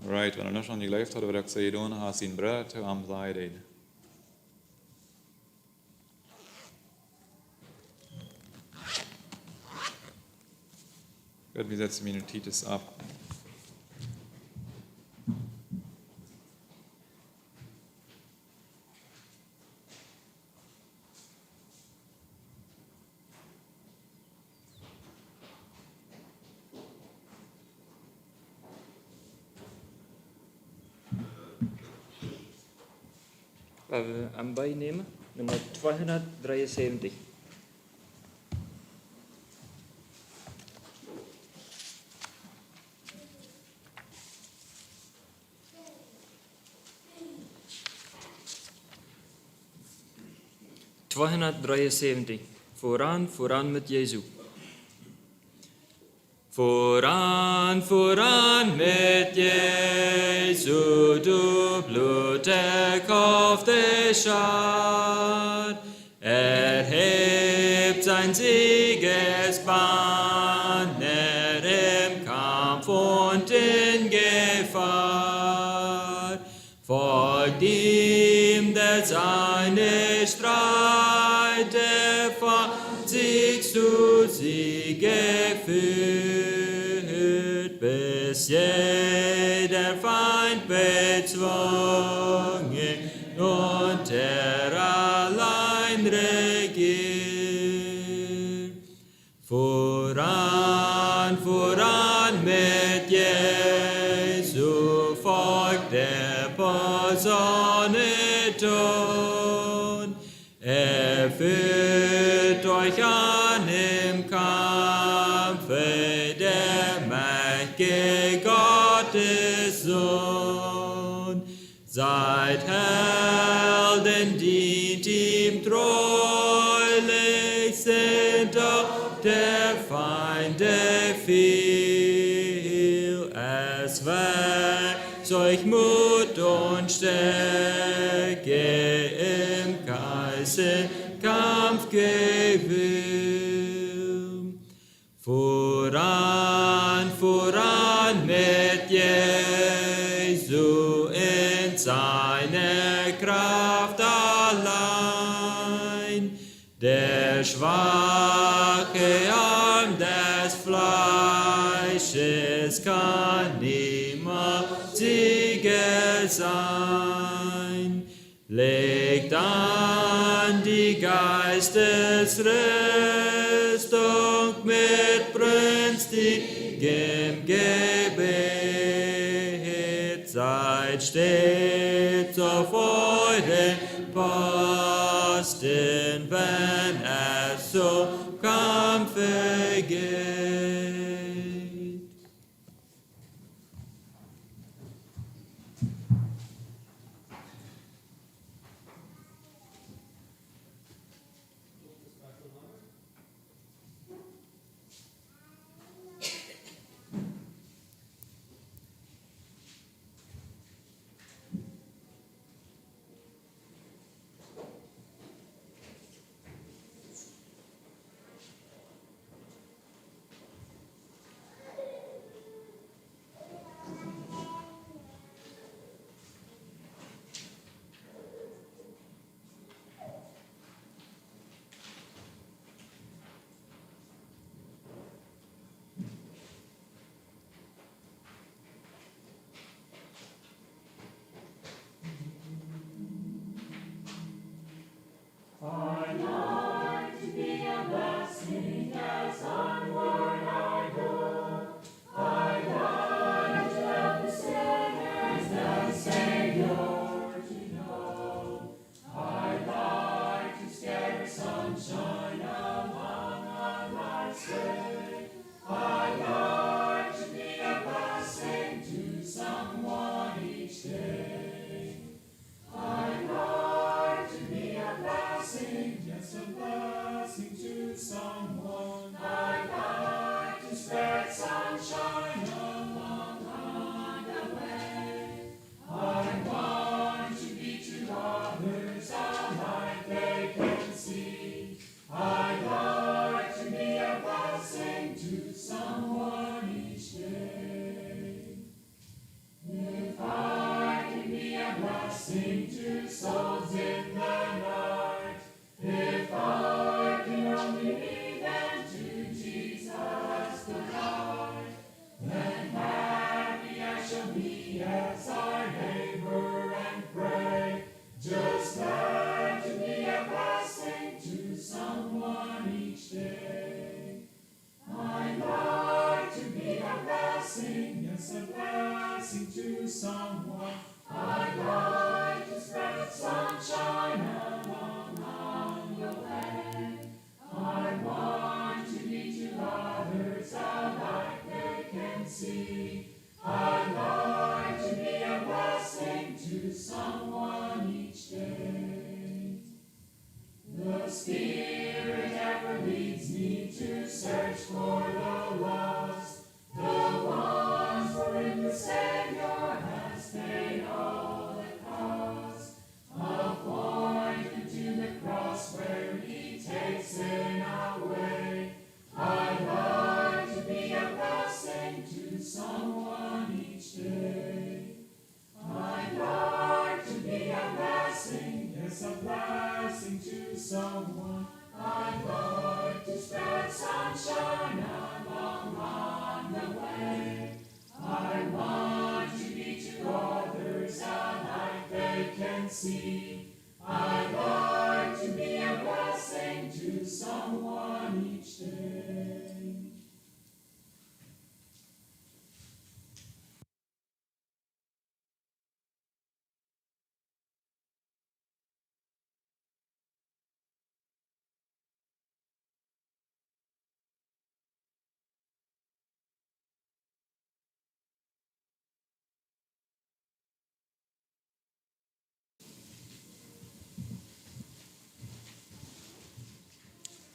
Right, when I know on the life thought of it, you don't have seen bread to anxiety. Gut, wir setzen meine Titus ab. Waar we aan bijnemen, nummer 273. Vooraan, vooraan met Jezus. Vooraan, vooraan met Jezus, du blutgekaufte Schar. Hebt sein Siegesbanner im Kampf und in Gefahr. Folgt ihm, der seine Streite fand, siegst du Siege führt, bis jeder Feind bezwungen und er allein regiert. Voran, voran mit Jesu folgt der Posauneton. Er führt euch an im Kampfe, der mächtige Gottes Sohn. Seid Helden, dient ihm treulich, sind auch der Feinde viel. Es weckt euch Mut und Stärke im Geiste, Kampfgewill. Voran, voran mit Jesu in seiner Kraft allein. Der schwache Arm des Fleisches kann niemals Sieger sein. Legt an die Geistesrüstung mit brünstigem Gebet. Seid stets auf euren Posten, wenn es zum Kampfe geht.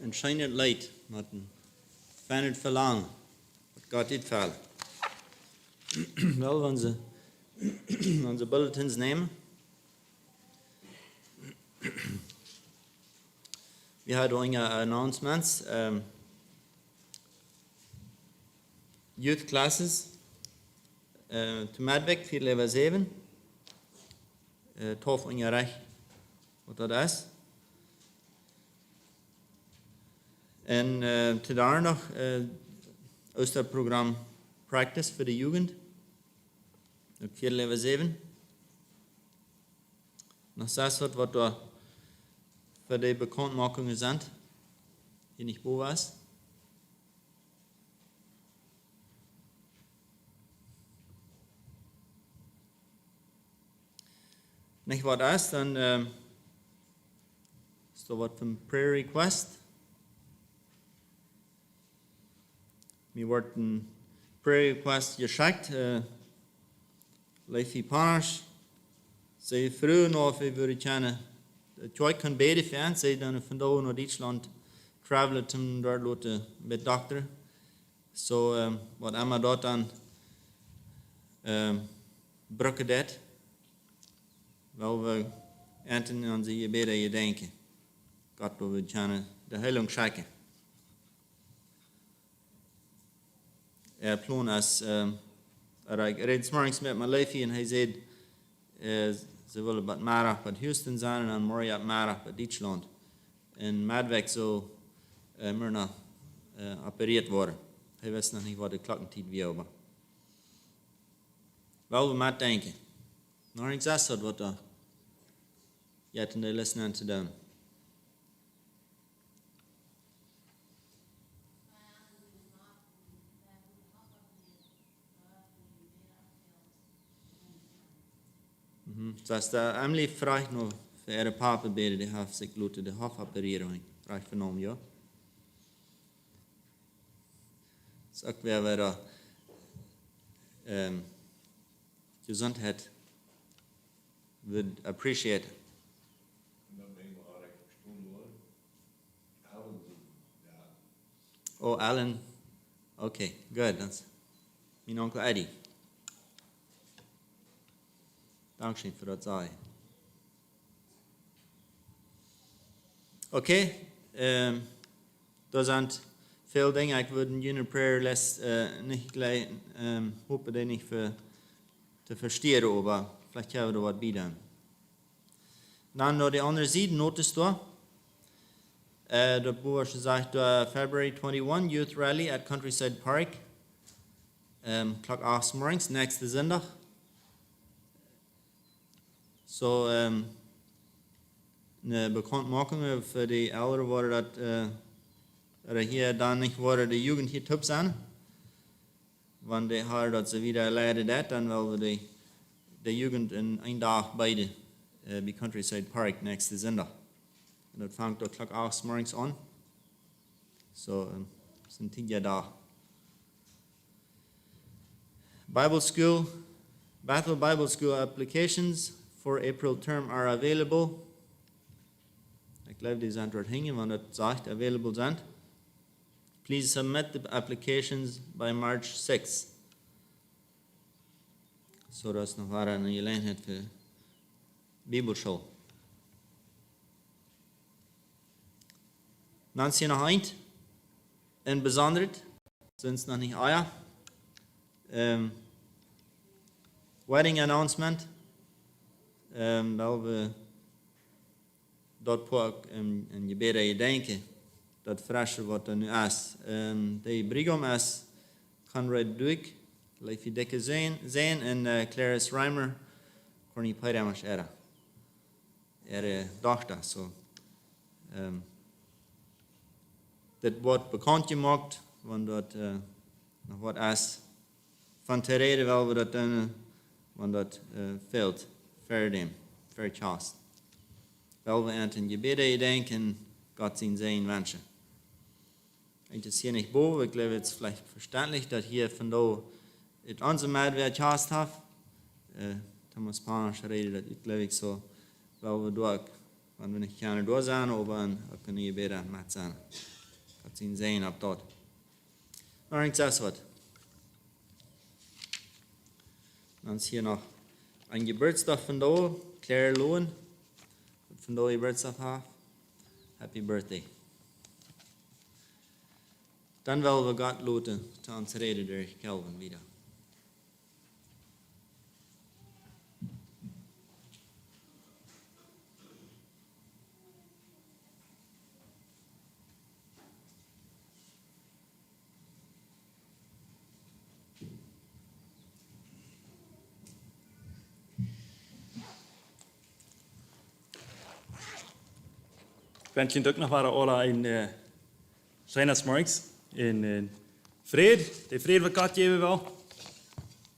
En shine it light, not fan it for long. But God did fall. Wel, onze bulletins nemen. We had onge announcements. Youth classes. To Madbeck, 4 level 7. Tof onge recht. Wat dat is. En te daar nog uit dat programma Practice voor de Jugend. Ook 4 level 7. Noch das was da für die Bekanntmachungen sind, die nicht wo was. Nicht was das, dann ist da was vom Prayer Request. Mir wird ein Prayer Request geschickt, Leifi Panasch. Sie früher noch, wir würden gerne, ich kann beide für uns, sie dann von da nach Deutschland travelen, zum dort Leute mit Doktor. So, was immer dort dann brücken das, weil wir ernten an sie Gebete gedenken. Gott, wo wir gerne die Heilung schenken. Plan als, ich rede morgens mit meinem Leifi und er sagt, ze willen wat maandag bij Houston zijn en dan morgen maandag bij Duitsland. En maandag zo meer nog opereerd worden. Hij wist nog niet wat de klokkentijd weer was. Wel, we moeten denken. Nog niks is dat wat je hebt in de les aan te doen. Dus de Emily vraagt nog voor haar papa beden, die heeft zich laten de hofoperering. Vraagt vernomen, ja. Dus ook weer waar gezondheid would appreciate. Oh, Alan. Okay, good. That's mijn onkel Eddie. Dankeschön für das Sei. Okay, da sind viele Dinge, ich würde in jener Prayer nicht gleich hoffen, die nicht zu verstehen, aber vielleicht haben wir da was wieder. Dann noch die andere Seite, notest du, der Buch sagt, February 21, Youth Rally at Countryside Park, Clock 8 morgens, nächste Sonntag. So, eine Bekanntmachung für die Eltern war das, hier dann nicht war die Jugend hier top sein. Wenn die haben das wieder leidet, dann wollen wir die Jugend in einen Tag beide bei Countryside Park nächste Sonntag. Und das fängt um Clock 8 morgens an. So, sind 10 da. Bethel Bible School applications for April term are available. Ich glaube, die sind dort hängen, wenn das sagt, available sind. Please submit the applications by March 6. So, das noch war eine Gelegenheit für Bibelschule. Dann ist hier noch ein besonderes, sind es noch nicht Eier. Wedding announcement. Weil we dat ook in je beden denken, dat frasje wat er nu is. De brigom is Conrad Duik, Leifje Dikke zijn en Clarice Reimer, Corny Peiramers era. Dochter, so. Dat wordt bekend gemaakt, want dat nog wat is. Van te reden wel we dat doen, want dat veelt. Fair chast. Wel we aan het gebeden denken, Gott zijn zijn wensen. Ich das hier nicht boven, ich glaube, es ist vielleicht verständlich, dass hier von da het onze Mehrwert chast hat. Thomas Panisch redet, das ich glaube, so, weil wir durch, wenn wir nicht gerne da sein, aber auch können gebeten mit sein. Gott zijn zijn ab dort. Maar ich sage was. Dann ist hier noch ein Geburtstag von da, Claire Lohen, von da Geburtstag hat. Happy Birthday. Dann wollen wir Gott loten, zu uns reden durch Calvin wieder. ben kind ook nog waren alle in Schreinersmarks in vrede. De vrede wat God geven wil.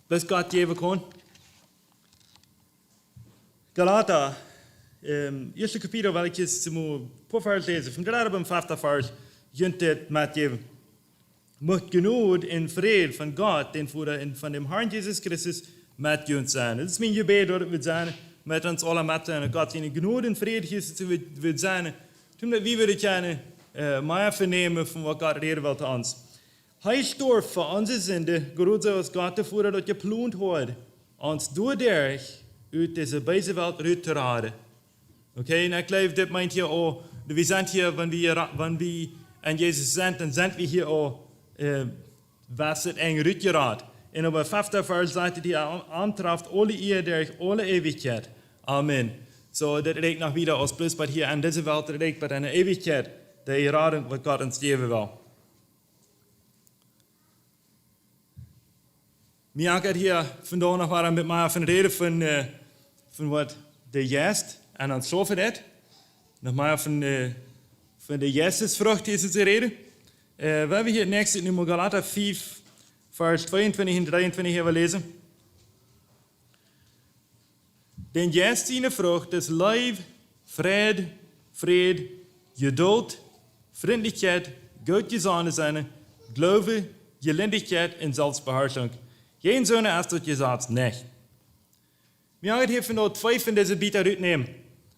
Plus God geven kon. Galata, eerste kapitel wil ik eens een paar vers lezen. Van gerade beim 5. vers, junt het met geven. Mocht genoeg in vrede van God, den Vader en van dem Herrn Jesus Christus met junt zijn. Dat is mijn gebed dat het zijn met ons allen met zijn. God zijn genoeg in vrede Jesus wil zijn. Toen dat we willen kennen, meer vernemen van wat God reden wil te ons. Hij stierf voor onze zonde, groot zoals God de Vader dat geplant had, ons doorderg uit deze bijze wereld uit te raden. Oké, en ik geloof dat meint hier ook, we zijn hier, wanneer we aan Jezus zijn, dan zijn we hier ook, was het eng uitgeraad. En op het 5. vers zegt hij, aantreft alle eeuwig, alle eeuwigheid. Amen. So, dat reikt nog wieder als plus, wat hier aan deze wereld reikt, wat aan de eeuwigheid, de rading wat God ons geven wil. Mij gaat hier vandaag nog maar met mij van reden van wat de jest en dan zo verder. Nog maar van de jestesvrucht is het te reden. We hebben hier het nächste nummer Galater 5, vers 22 en 23 hebben we lezen. Den jest zijn vrucht is lief, vrede, geduld, vriendelijkheid, goed gezonde zijn, geloof, gelindigheid en zelfbeheersing. Geen zonde als dat je zegt, nee. We gaan hier vandaag 2 van deze bieten uitnemen,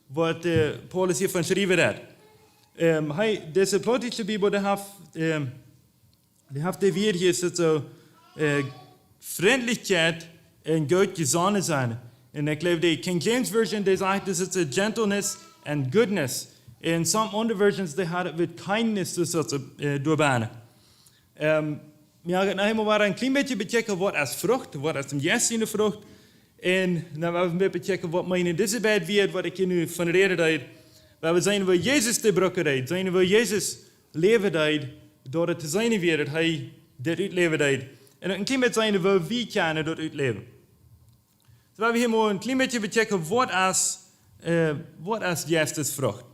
wat Paulus hier van schrijven heeft. Deze plotische Bibel, die heeft de weer hier zo vriendelijkheid en goed gezonde zijn. En ik geloof de King James Version, die zegt dat het gentleness and goodness. In some other versions, they had it with kindness doorbanen. We gaan nog eenmaal een klein beetje bechecken wat als vrucht, wat als een jest in de vrucht. En dan gaan we bechecken wat mijn deze bed weer, wat ik hier nu van reden deed. We zijn waar Jezus de brokken deed, zijn waar Jezus leven deed, door het te zijn weer dat hij dit uitleven deed. En een klein beetje zijn waar we kunnen dat uitleven. Dus we gaan hier maar een klein beetje bechecken wat als jest is vrucht.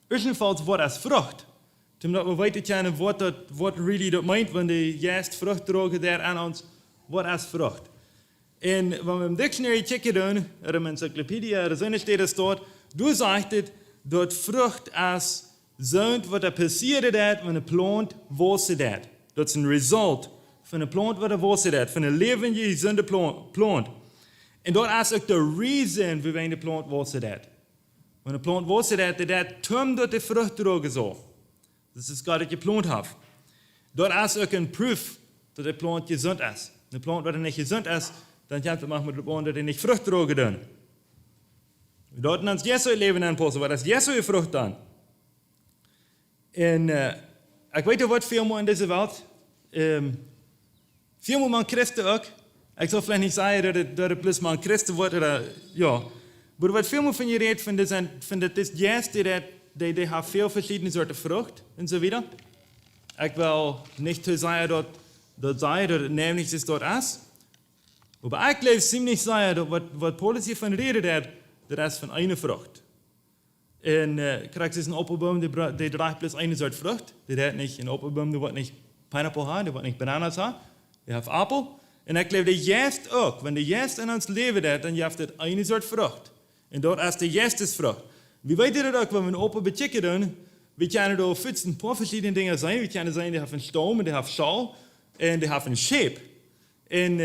Eerstens wat als vrucht. Omdat we weten kennen wat really dat meint, wanneer de juist vrucht drogen daar aan ons, wat als vrucht. En wanneer we een dictionary checken doen, er een encyclopedia, er zijn er staat, toen zegt het dat vrucht als zo'n wat er passiert dat, wanneer een plant worstelt dat. Dat is een result van een plant wat er worstelt dat, van een levende, gezonde plant. En dat is ook de reason waarom de plant worstelt dat. Wanneer een plant worstelt dat toen dat de vrucht drogen zo. Das ist Gott geplant hat. Dort ist auch ein Proof, dass der Plant gesund ist. Ein Plant, wenn er nicht gesund ist, dann kann man mit dem Plant, dass er nicht Frucht tragen kann. Dort ist Jesu Leben anpassen, weil das Jesu Frucht dann. Und ich weiß ja, was vielmal in dieser Welt, vielmal man Christen auch, ich soll vielleicht nicht sagen, dass er bloß mal ein Christen wird, oder, ja. Aber was vielmal von ihr redet, von das Jesu, die haben veel verschillende soorten vrucht en zo wieder. Ik wil niet zeggen dat het nämlich is dat is. Maar ik geloof ziemlich zeggen dat wat Paulus hier van reden heeft, dat is van één vrucht. En krijg je een appelboom die draagt plus één soort vrucht. Die heeft niet een appelboom die wat niet pineapple heeft, die wat niet bananas heeft. Die heeft appel. En ik geloof de jest ook. Wanneer de jest in ons leven heeft, dan heeft het één soort vrucht. En dat is de jestesvrucht. We weten dat ook, wanneer we een open bechecken doen, we kunnen er een paar verschillende dingen zijn. We kunnen zijn, die hebben een stom, die hebben schal, en die hebben een shape. En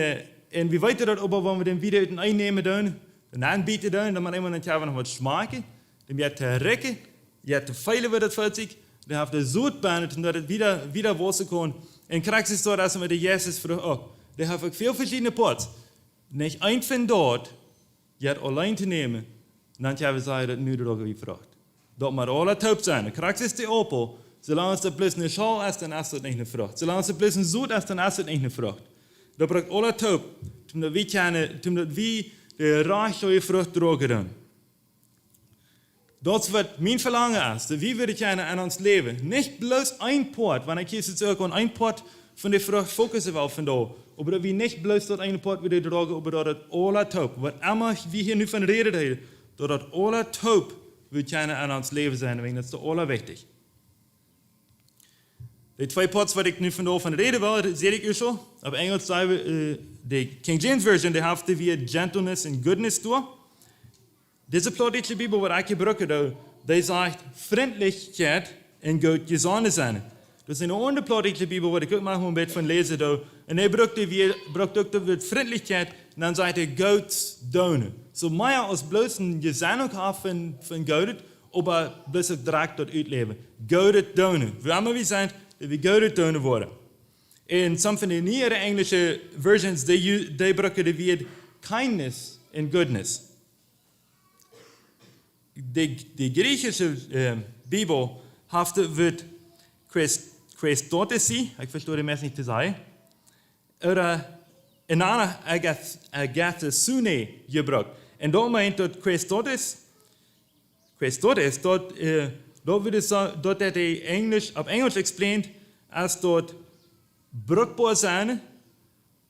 we weten dat ook, wanneer we den wieder uit een einnemen doen, dan aanbieden doen, dan moet iemand nog wat smaken, dan je te rekken, je hebt te veilen wat het valt zich, dan heeft de zoetbaan, zodat het wieder wassen kan. En krijg je zo dat met de Jezus ook. Die hebben ook veel verschillende pots. Niet één van dat, je hebt alleen te nemen. Dan gaan we zeggen dat nu er wie vrucht. Dat moet alle taub zijn. De kracht is de appel. Zolang het plus een schal is, dan is het niet een vrucht. Zolang het plus een zoet is, dan is het niet een vrucht. Dat brengt alle taub. Omdat we de rijke vrucht drogen doen. Dat is wat mijn verlangen is. Dat we willen kennen aan ons leven. Niet bloos één poort. Want ik kies het ook aan één poort van de vrucht focussen wel vandaag. Maar dat we niet bloos tot één poort willen drogen, maar dat het alle taub. Wat allemaal we hier nu van reden hebben. Doordat alle taub wil kennen aan ons leven zijn. En dat is de allerwichtig. De twee pots wat ik nu vandaag van reden wil, dat zeg ik u zo. Op Engels zeggen we, de King James Version, die heeft weer gentleness en goodness door. Deze plaatje Bibel wat ik gebruik, die zegt vriendelijkheid en goed gezonden zijn. Dus in een andere plaatje Bibel wat ik ook maar een beetje van lezen, en hij gebruikt ook de woord vriendelijkheid, en dan zegt hij goed doen. So meer als bloos een gezondheid hebben van goed, maar bloos ook direct tot uitleven. Goed doen. We allemaal wie zijn, dat we goed doen worden. In some van de nieuwere Engelse versions, die gebruiken de woord kindness en goodness. De Griechische Bibel heeft het woord Christotesi, ik verstehe de mensen niet te zeggen, oder een ander agathosune gebruikt. En dat meint dat Christotes, dat wil zeggen dat hij op Engels explained als dat bruikbaar zijn,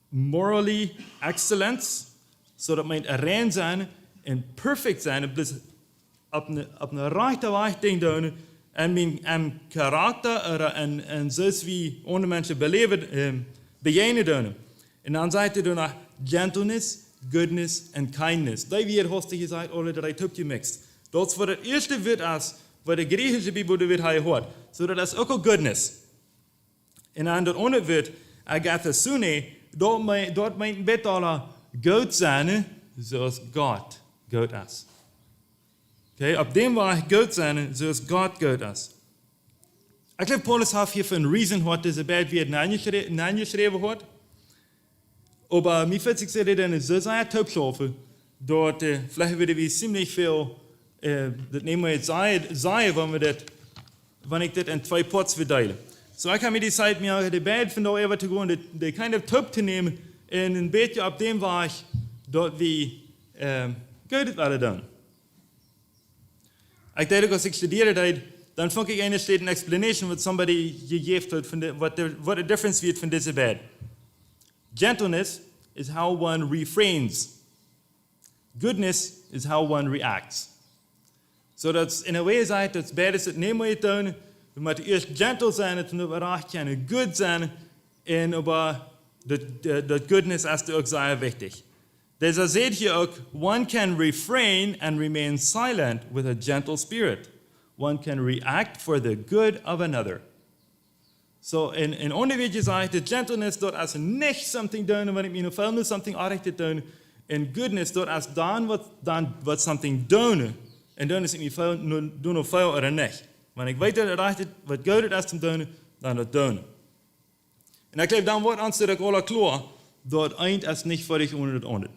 morally excellence, zodat meint rein zijn en perfect zijn, op een rechte weg ding doen, en mijn karakter en zoals wie andere mensen beleven, bejenen doen. En dan zegt hij daarna gentleness, goodness en kindness. Die weer hast du gezegd, alle drei hebt gemixt. Dat is voor het eerste woord als, wat de Griechische Bibel de woord hij hoort. Zodat dat is ook al goodness. En dan dat andere woord, agathosune, dat meint beter goed zijn, zoals God goed is. Okay, op dem waar goed zijn, zoals God goed is. Ik geloof Paulus heeft hier voor een reason wat deze bed weer nageschreven wordt. Aber mir fällt sich sehr denn so sehr Taubschafe, dort vielleicht würde wir ziemlich viel, das nehmen wir jetzt sagen, wenn ich das in zwei Pots verteile. So ich habe mir die Zeit, mir die Bett von da über zu gehen, die kind of Taub zu nehmen, und ein bisschen ab dem war ich, dort wie, gut alle dann. Ich denke, als ich studiere, dann fange ich eine steht eine Explanation, what somebody gegeben hat, von what the difference wird von dieser Bed. Gentleness is how one refrains. Goodness is how one reacts. So that's in a way sagt, das bad is het neem je doen. We moeten eerst gentle zijn, en dan we kunnen good zijn, en aber dat goodness is ook zeer wichtig. Dus er zegt hier ook, one can refrain and remain silent with a gentle spirit. One can react for the good of another. So in onderwijs zegt de gentleness dat als niet something doen, wanneer ik me nog veel meer something aardig te doen, en goodness dat als dan wat something doen, en dan is ik niet veel, doen nog veel of niet. Wanneer ik weet dat het wat goed is te doen, dan dat doen. En ik geloof dan wordt ons dat alle klaar, dat eind is niet voor ik onder het onder.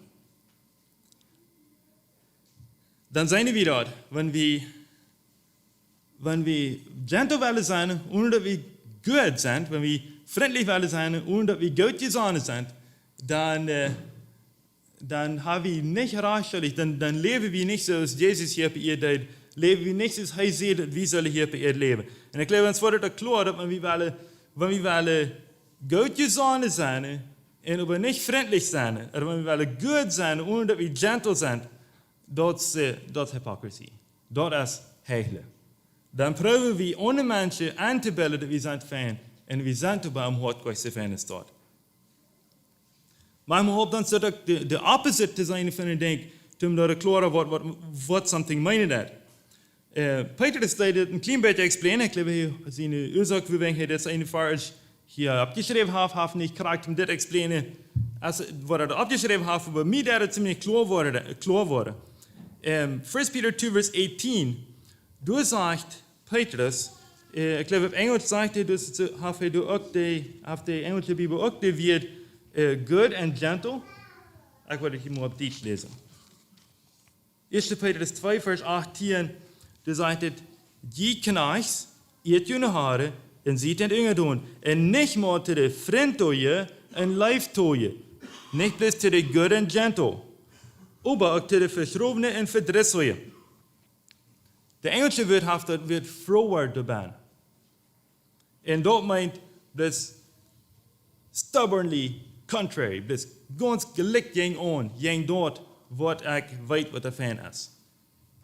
Dan zijn we dat, wanneer we gentle willen zijn, ohne dat we gut sind, wenn wir freundlich werden sein, ohne dass wir gut gesonnen sind, dann haben wir nicht ratschuldig, dann leben wir nicht so, als Jesus hier bei ihr deed, leben wir nicht, als er sieht, dass wir sollen hier bei ihr leben. Und ich glaube, uns wurde da klar, dass wenn wir gut gesonnen sein, und aber nicht freundlich sein, oder wenn wir gut sein, ohne dass wir gentle sind, das ist Hypocrisy. Das ist Heuchelei. Dan proberen we andere mensen aan te bellen dat we zijn fan en we zijn te bouwen wat Gott ze fan is dat. Maar we hopen dan dat de opposite te zijn van een denk, toen dat er klaar wordt wat something meinen dat. Peter is dat een klein beetje explainen, ik geloof hij zijn oorzaak voor hij dat zijn vaart hier opgeschreven heeft niet correct om dit explainen. Als wat er opgeschreven heeft, bij mij dat het ziemlich klaar worden. 1 Peter 2 vers 18. Du sagt Petrus, ik geloof op Engels zegt hij, dus heeft hij ook de Engelse Bibel ook de woord good and gentle. Ik wil het hier maar op Deutsch lezen. 1 Petrus 2 vers 18, du sagt het, je knechts, eet je haren, en ziet het inge doen, en niet maar te de vriend toeje, en lijf toeje, niet bloos te de good and gentle, maar ook te de verschrovene en verdrisselijke. De Engelse woord heeft dat woord forward erbij. En dat meint dus stubbornly contrary. Dus ganz gelikt jeng aan, jeng dat wat ik weet wat er fan is.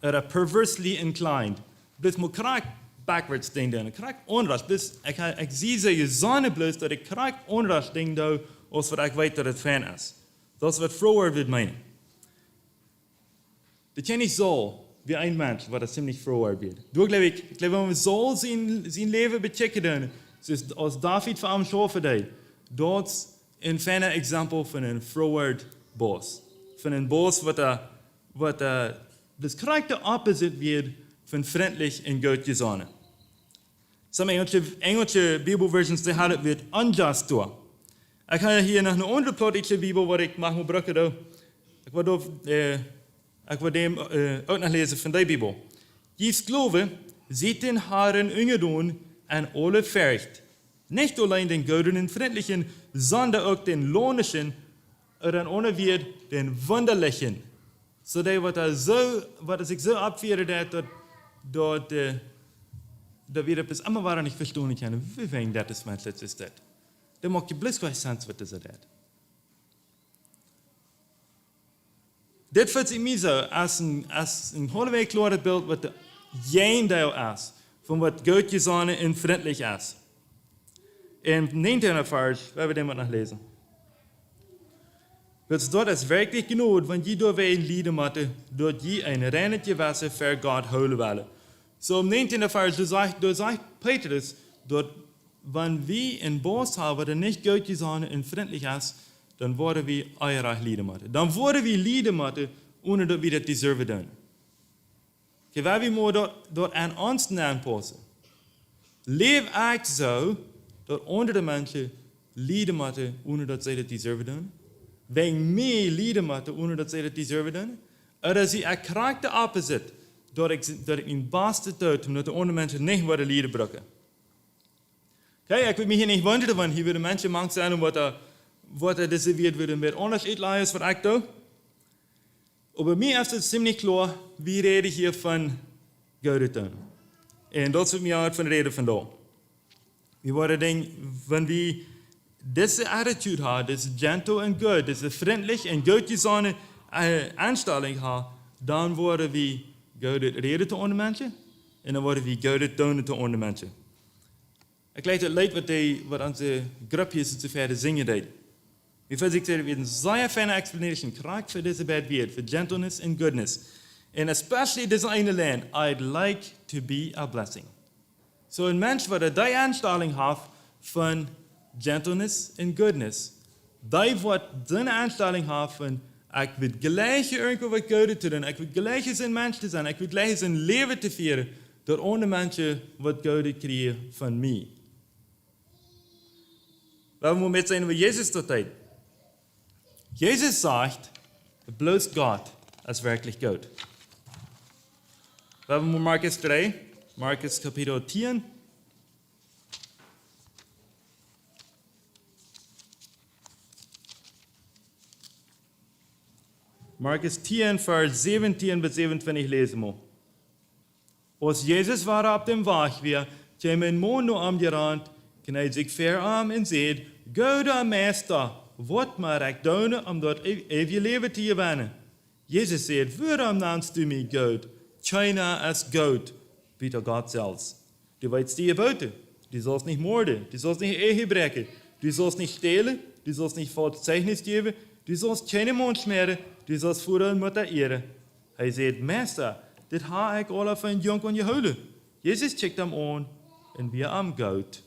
oder perversely inclined. Dus moet krijg backwards ding doen. Ik krijg onrust. Dus ik zie ze je zonne bloos dat ik krijg onrust ding doen als wat ik weet dat het fan is. Dat is wat vroeger wil meinen. Dat je niet zo wie een mens wat het ziemlich vroeger wil. Door geloof ik wenn we zo zijn leven bechecken doen, zoals als David voor hem schoven deed, dat is een fijne exempel van een vroeger boos. Van een boos wat dus krijgt de opposite weer van vriendelijk en goed gezonnen. Sommige Engelse Bibelversions die hadden het weer unjust door. Ik heb hier nog een andere plotje Bibel wat ik mag gebruiken doen. Ik wil dem ook nog lezen van die Bibel. Jezus geloven ziet den Herren ungedon en alle vergt. Nicht alleen den guten en vriendlichen, sondern ook den lohnischen en onweer den wunderlichen. Zodat wat zich zo abweerde dat we dat bis immer waren nicht verstehen können. Wie wegen dat is mijn letztes dat? Dan mag je bliss gleich sens wat is dat. Dit voelt zich mij zo als een hele klare beeld wat de een deel is van wat goed gezonnen en vriendelijk is. In 19e vers, we we den wat nog lezen. Dus dat is werkelijk genoeg, want je door wij lieden moeten, dat je een reinetje wasser voor God houden willen. So im 19. Vers, da sagt Petrus, dat wenn wir een boos hebben, der nicht gut gesonnen en vriendelijk is, dan worden we eierig lieden moeten. Dan worden we lieden moeten, ohne dat we dat deserven doen. Weil we moeten dat aan ons aanpassen. Leef ik zo, dat andere mensen lieden moeten, ohne dat zij dat deserven doen. Wegen mij lieden moeten, ohne dat zij dat deserven doen. Oder sie krijgt de opposite. Dat ik mijn beste dood, omdat de andere mensen niet worden lieden brukken. Kijk, ik wil me hier niet wonderen, want hier willen mensen mang zijn wat er deze wereld willen met anders uitleggen wat ik doe. Maar mij is het ziemlich klar, we reden hier van Gouden doen. En dat is wat mij uit van reden vandaag. We worden denken, wanneer we deze attitude hebben, deze gentle en goed, deze vriendelijk en goed gezonnen aanstelling hebben, dan worden we Gouden reden te andere mensen en dan worden we gouden tonen te andere mensen. Ik leid het leid wat onze groepjes zo verder zingen deed. Ik vind ik er weer een zeer fijne explanation krijg voor deze bad weer, voor gentleness and goodness. And especially deze ene lijn, I'd like to be a blessing. So een mens wat die aanstelling heeft van gentleness and goodness, die wordt die aanstelling heeft van ik wil gelijk irgendwo wat goede te doen. Ik wil gelijk zijn mens te zijn. Ik wil gelijk zijn leven te vieren. Door andere mensen wat goede krijgen van mij. Laten we met zijn over Jezus tot tijd. Jezus zegt, bloos God is werkelijk goed. Laten we Markus 3, Markus kapitel 10. Markus 10, vers 17 bis 27 lezen we. Als Jezus war op dem Weg weer, kwam een man naar hem gerand, kniet zich ver aan en zei, Goede meester, wat maar ik doen om dat eeuwige leven te gewinnen? Jezus zei, waarom nennst du mij goed? Keiner is goed, Peter God zelfs. Du weißt die Gebote. Du sollst nicht morden, du sollst nicht Ehe brechen, du sollst nicht stehlen, du sollst nicht falsches Zeugnis geben, du sollst keine Mond schmieren, du sollst Vater und Mutter ehren. Hij zei, Meester, dit ha ik alle van jong en gehouden. Jezus checkt hem aan en weer am goud.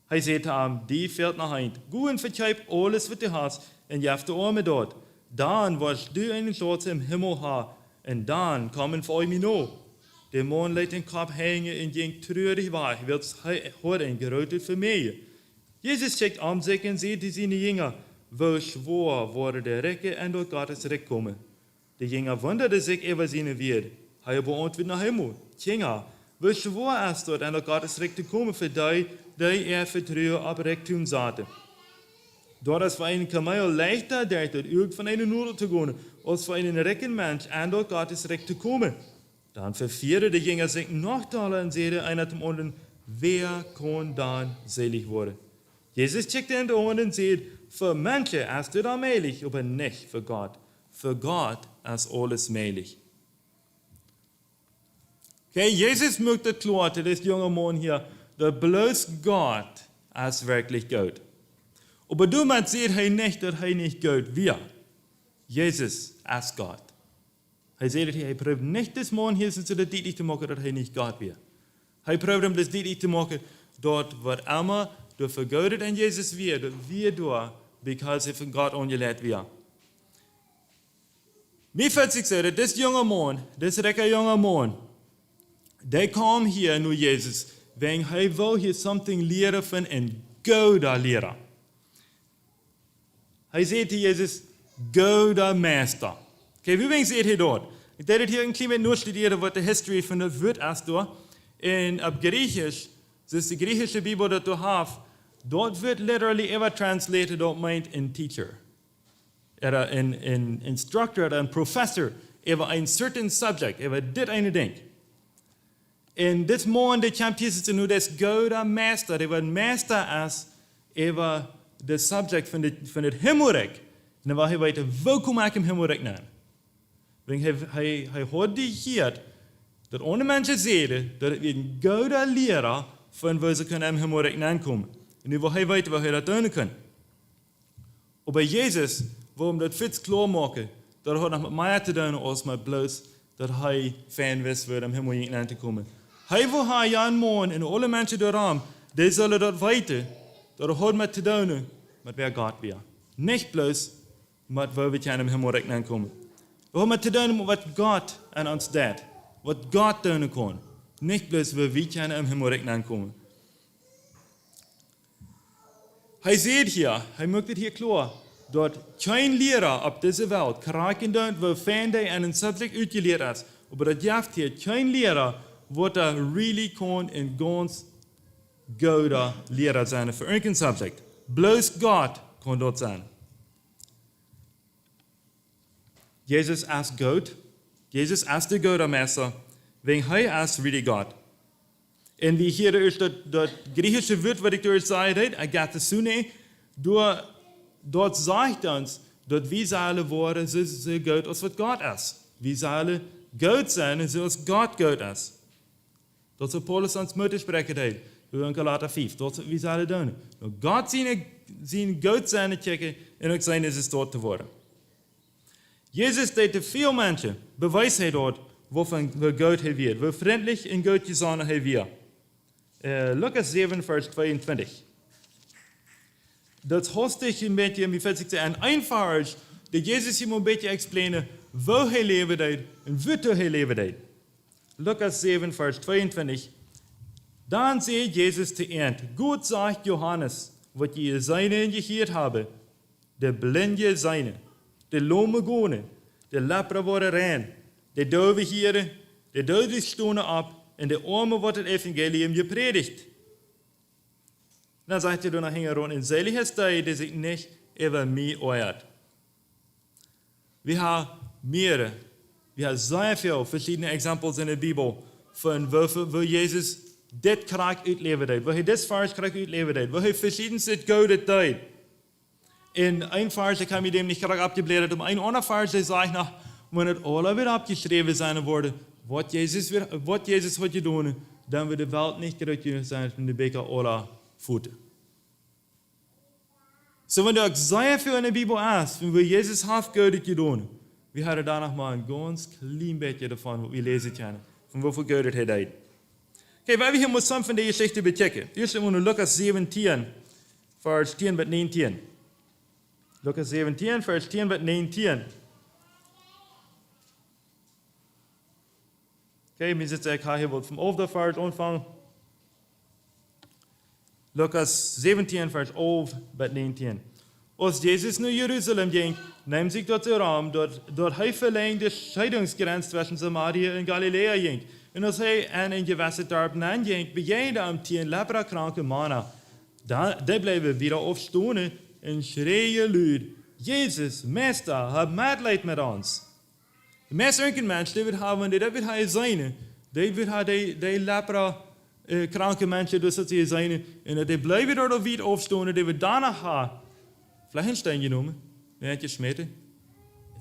Hij zei te hem, die fällt nach eind. Go en verkjøp alles wat du hast en jef de arme dort. Dan was du een Schatz im Himmel ha en dan komen voor mij no. De man liet den Kopf hängen en ging treurig weg, wilt hoor en geroutet vermeien. Jezus checkt om zich en zei te zijn Jünger, wo schwor worden de Rekke en door Gottes Recht komen. De Jünger wunderde sich über seine Werde. Hij beantwoordde nach Himmel, Jünger, wo schwor es dort en door Gottes Recht te komen voor die vertrouwen op Recht tun zaten. Dort is voor een kameel leichter der tot irgend van een Nudel te gaan, als voor een Reckenmensch en door Gottes Recht te komen. Dan vervierde de Jünger sich noch taler en zeiden einer zum anderen, wer kann dan selig worden? Jesus checkte in de oren en zei, für Menschen ist das allmählich, aber nicht für Gott. Für Gott ist alles möglich. Okay, Jesus macht das klar zu das junge Mann hier, dass bloß Gott ist wirklich gut. Aber du meinst, sieht er nicht, dass er nicht gut wird. Jesus ist Gott. Er sagt hier, er probiert nicht das Mann hier, so das deutlich zu machen, dass er nicht Gott wird. Er probiert ihm das deutlich zu machen, dort, was immer du vergeudet an Jesus wird, dass wir da, because er von Gott angelegt wird. Mir fällt sich so, dass das junge Mann, das reiche junge Mann, der kam hier nur Jesus, wenn er will hier something lernen von einem guter Lehrer. Er sagt zu Jesus, guter Meister. Okay, wie seht ihr dort? Ich werde hier ein klein nur studieren, was die History von das Wort ist da. In ab Griechisch, das ist die griechische Bibel, die du hast, dort wird literally ever translated, dort meint ein Teacher. Oder ein Instructor oder ein Professor über ein certain subject, über das eine Ding. Und das Mann, der kommt hier, ist nur das guter Meister, der ein Meister ist über das Subject von dem Himmelreich. Und dann war er weiter, wo komme ich im Himmelreich nennen? Wenn er hat die hier, dass ohne Menschen sehen, dass er ein guter Lehrer von wo sie können im Himmelreich kommen. Und dann war er weiter, wo er das tun kann. Aber Jesus, warum das fit klar machen, das hat noch mit mehr zu tun, als mit bloß, dass er Fan ist, wird im Himmel zu kommen. Er will ja ein Mann und alle Menschen da rum, die sollen das weiter, das hat mit zu tun, mit wer Gott wäre. Nicht bloß, mit wo wir im Himmel kommen. Wir haben mit zu tun, mit was Gott an uns tut, was Gott tun kann. Nicht bloß, wo wir im Himmel kommen. Er sieht hier, er macht es hier klar, dass kein Lehrer auf dieser Welt kraken kann, wo Fan der einen Subject ausgelehrt ist. Aber das jaft hier kein Lehrer, wo er really kann ein ganz guter Lehrer sein für irgendein Subject. Bloß Gott kann dort sein. Jesus ist Gott. Jesus ist der guter Meister, wenn er ist really Gott. Und wie hier ist das griechische Wort, was ich dir gesagt habe, agathosune, dort sagt uns, dass wir alle waren so gut, als was Gott ist. Wir alle gut sein, so als Gott gut ist. Dat is Paulus ans Mutter sprechen hat, in Galater 5. Dat is wie ze alle doen. Gott zijn goed zijn checken en ook zijn is es dort te worden. Jesus deed te veel mensen, bewijst hij dort, wovon goed hij wird, wo vriendlich en goed gezonnen hij wird. Lukas 7, vers 22. Dat is hostig een beetje, wie fällt sich an, einfach, dat Jesus hem een beetje explainen, wo hij leven deed en wat hij leven deed. Lukas 7, vers 22. Dann seht Jesus zu End. Gut sagt Johannes, was die Seinen gehört habe. Der Blinde seine, der Lahme gone, der Lepra wurde rein, der Dove hiere, der Dove stone ab und der Arme wird das Evangelium gepredigt. Dann sagt er danach hingeron, in seliges Tag, der sich nicht über mich euert. Wir haben mehrere. Wir haben sehr viele verschiedene Exempel in der Bibel von wo Jesus das Krieg uitleven hat, wo er das Vers Krieg uitleven hat, wo er verschiedenste Gute hat. In ein Vers, ich habe mir dem nicht gerade abgeblättert, ein anderer Vers, der sagt noch, wenn es alle wieder abgeschrieben sein würde, was Jesus hat getan, dann wird die Welt nicht gerettet sein von den Beker aller Futter. So, wenn du auch sehr viel in der Bibel hast, wo Jesus hat Gute getan, wir haben da noch mal ein ganz klein bisschen davon, was wir lesen können, von wofür Gott hat. Okay, weil wir hier muss von der Geschichte bechecken. Erst einmal Lukas 17, Vers 10 bis 19. Lukas 17, Vers 10 bis 19. Okay, wir sitzen hier vom Over Vers anfangen. Lukas 17, Vers 11 bis 19. Als Jesus naar Jeruzalem ging, nam zich dort de raam, dort hij verlengde de scheidingsgrens tussen Samaria en Galilea ging. En als hij aan een gewisse dorp ging, begeinde hem 10 leprakranke mannen. Die bleven weer opstaan en schreeuwen luid, Jesus, Meester, heb medelijden met ons. De meeste enkel mensen, die hebben, dat wil hij zijn. Die wil die lepra kranke mensen, dus dat ze zijn. En die blijven er weer opstaan en die wil daarna gaan. Flächenstein genommen, während geschmeten.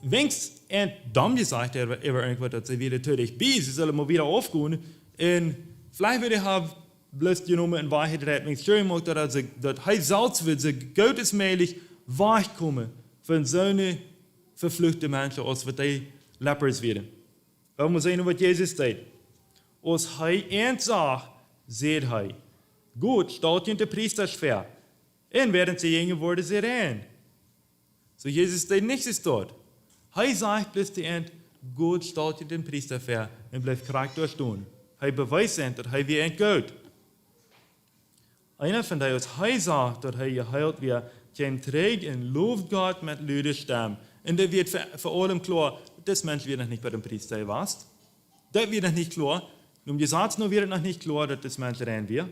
Wenigstens ein Damm gesagt, über irgendwas, dass sie wieder tödlich bis, sie sollen mal wieder aufgehen, En vielleicht würde hij bloß genomen in Wahrheit redden. Sure gemacht, dat hij zelfs wird, so gottesmäßig wegkommen von so eine verfluchte Menschen, als wat die lepers werden. Aber wir sehen, was Jesus sagt. Als hij eins sagt, zegt hij, gut, staat in de priestersfeer. En werden sie jenge worden, sie rein. So Jesus steht nichts dort. Hij sagt bis die End, gut, staat in de priestersfeer en blijft kracht doorstoen. Hij bewijst dat hij weer een Gott. Einer von denen, als hij sagt, dat hij geheilt wird, komt terug en looft Gott met luide stem. En dat wird voor allem klar, das Mensch wird noch nicht bei dem Priester gewasst. Das wird noch nicht klar. Nun gesagt, nur wird noch nicht klar, dass das Mensch rein wird.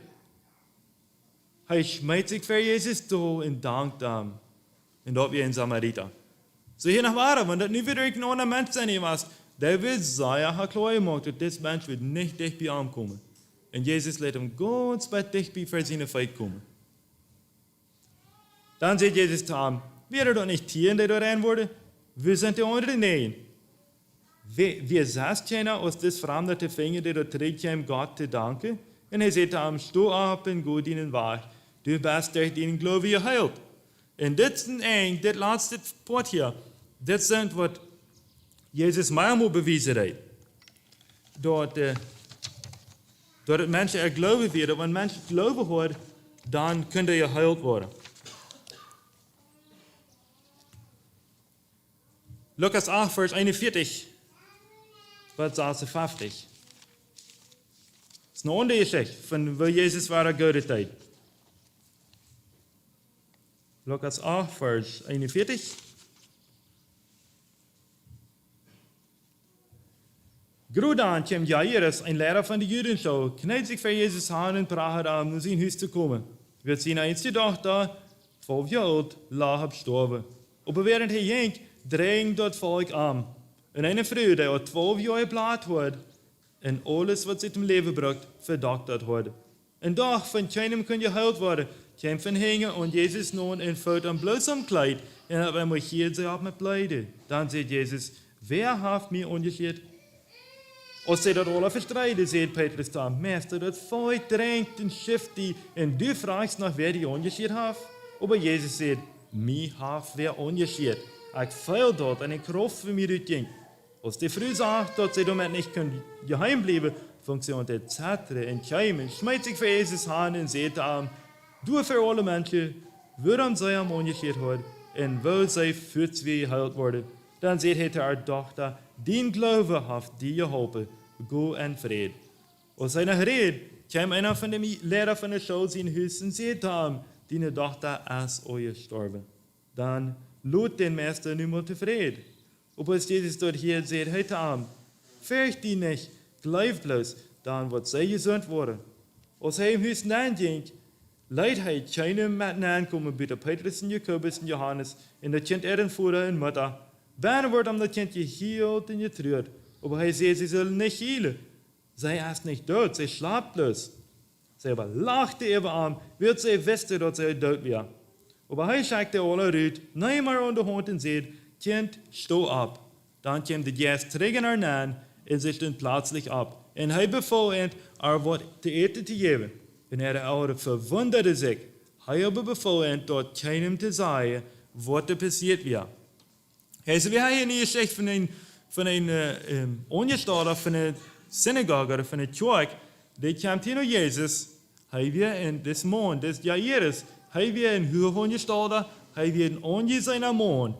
Hij schmeißt sich für Jesus do en dankt ihm. En dat weer een Samariter. So hier nach Ware, wenn das nicht wieder ein anderer Mensch sein was, der wird sehr klar gemacht, dass das Mensch wird nicht dicht bei ihm kommen. Und Jesus lässt ihm ganz weit dicht bei für seine Feind kommen. Dann sagt Jesus zu ihm, wäre doch nicht Tieren, der da rein wurde? Wir sind die anderen Nähen. Wir saßen keiner aus des fremden Finger, der da trägt, Gott zu danken. Und er sagt zu ihm, steh ab und geh ihnen Weg. Du bist durch den Glaube geheilt. Und das ist das laatste Wort hier. Das ist, was Jesus mehrmals bewiesen hat. Dort Menschen erglauben werden. Wenn Menschen Glauben haben, dann können sie geheilt werden. Lukas 8, Vers 41, Vers 56. Das ist eine andere Geschichte, von wo Jesus war geredet hat. Lukas 8, Vers 41. Gerade dann kam Jairus, ein Lehrer von der Judenschau, knallt sich für Jesus an und brach an, um sein Haus zu kommen. Wird seine einzige Tochter, 12 Jahre alt, lag gestorben. Aber während er ging, drängt dort Volk an. Und eine Frau, die 12 Jahre gebläht hat, und alles, was sie zum Leben bringt, verdoktert hat. Und doch von keinem kann geheilt werden, kam von hängen und Jesus nun in Feld am bloßem Kleid, und hat einmal hier sie ab mit Bleide. Dann sagt Jesus, wer hat mir ungeschert? Als sie dat alle verstreiten, sagt Petrus zu ihm, Meister, dat Volk drängt und schifft die, und du fragst nach, wer die ungeschert hat? Aber Jesus sagt, mich hat wer ungeschert. Ich fehl dort eine Kraft für mich durchging. Als die Frau sagt, dass sie damit nicht geheim bleiben, fängt sie an der Zettere und Keimen, schmeißt sich für Jesus an und sagt ihm, du für alle Menschen, warum sie am ungeschert hat, und will sie für zwei geheilt werden. Dann sagt er zu ihrer Tochter, dein Glaube hat dir geholfen, go in Frieden. Aus seiner Rede kam einer von den Lehrern von der Schule sein Haus und sagte ihm, deine Tochter ist gestorben. Dann lud den Meister nicht mehr zufrieden. Aber als Jesus dort hier sagt, heute Abend, fürcht dich nicht, bleib bloß, dann wird sie gesund worden. Als er im Haus hineinging, leidt er keinem mit hineinkommen, bei der Petrus und Jakobus und Johannes, und das Kind ihren Vater und Mutter. Bijna wordt om dat Kind geheeld en getreurd. Aber er sagt, sie sollen nicht heilen. Sie ist nicht tot, sie schlaft bloß. Sie aber lachte über ihm, wird sie wissen, dass sie tot wäre. Aber er schaute alle rüt, nahm er an der Hand und sagt, Kind, steh ab. Dann kam der Geist zurück in Nahen und sie stund plötzlich ab. Und er befahl ihm, was zu eten zu geben. Und er verwunderte sich. Er aber befahl ihm, dort keinem zu sagen, was da passiert wäre. Also wir haben hier eine Geschichte von einem Ungestauder, von einer Synagoge oder von einer Kirche, die kam hier nach Jesus, haben wir in das Mond, das Jairus, haben wir in Höhe Ungestauder, haben wir in ungesehener Mond.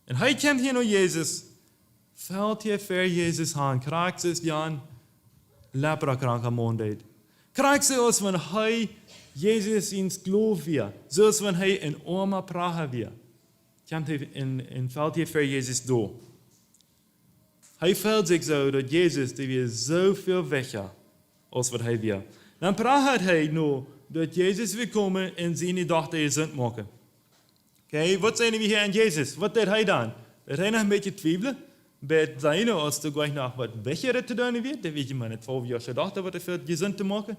Und er kam hier nach Jesus, fällt hier für Jesus an, kriegt es Jan, leprakranker Mond. Kriegt es aus, wenn er Jesus ins Glauben wird, so als wenn er in Oma Praha wird. Komt en valt hier voor Jesus door. Hij fällt sich so, dass Jesus, die wir so viel wächer, als was hij will. Dann praat hij nur, dass Jesus will kommen und seine Tochter gesund machen. Okay, was sehen wir hier an Jesus? Was tut er dann? Wird er noch ein bisschen zweifeln? Wird seine, als du gleich nach was wächer zu tun wird? Da wird meine 12-jährige Tochter, was er für gesund zu machen.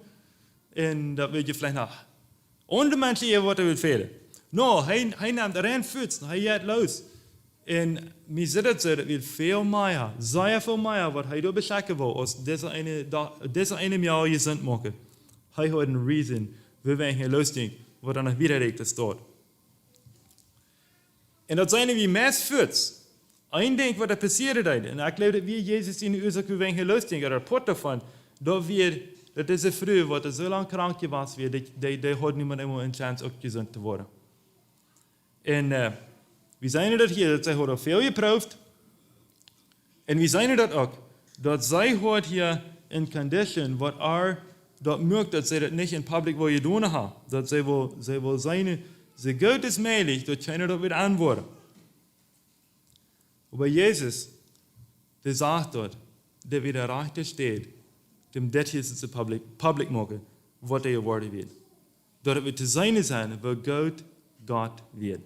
Und da wird vielleicht nach. Und die Menschen hier, was er will fehlen. No, hij neemt er een voet, hij gaat los. En we zitten zo dat we veel meer, zeer veel meer, wat hij door beschakken wil, als deze ene jaar je zin maken. Hij heeft een reason, we geen lustig, wat dan nog weer recht staat. En dat zijn we meest voets. Eén ding wat er passiert is, en ik geloof dat we Jezus in de oorzaak geen lustig, een rapport daarvan, dat deze vrouw, wat er zo lang krank was, die had niet meer een kans ook gezond te worden. En we zijn er dat hier, dat zij hadden veel geproefd. En we zijn er dat ook, dat zij had hier een condition wat dat maakt dat zij dat niet in public wil je doen hebben. Dat zij wil zijn, zo goed als mogelijk, dat keiner dat weer antwoorden. Maar Jezus, die zegt dat we de rechter staat, om dit hier te public maken, wat hij worden wil. Dat we te zijn, waar God wil.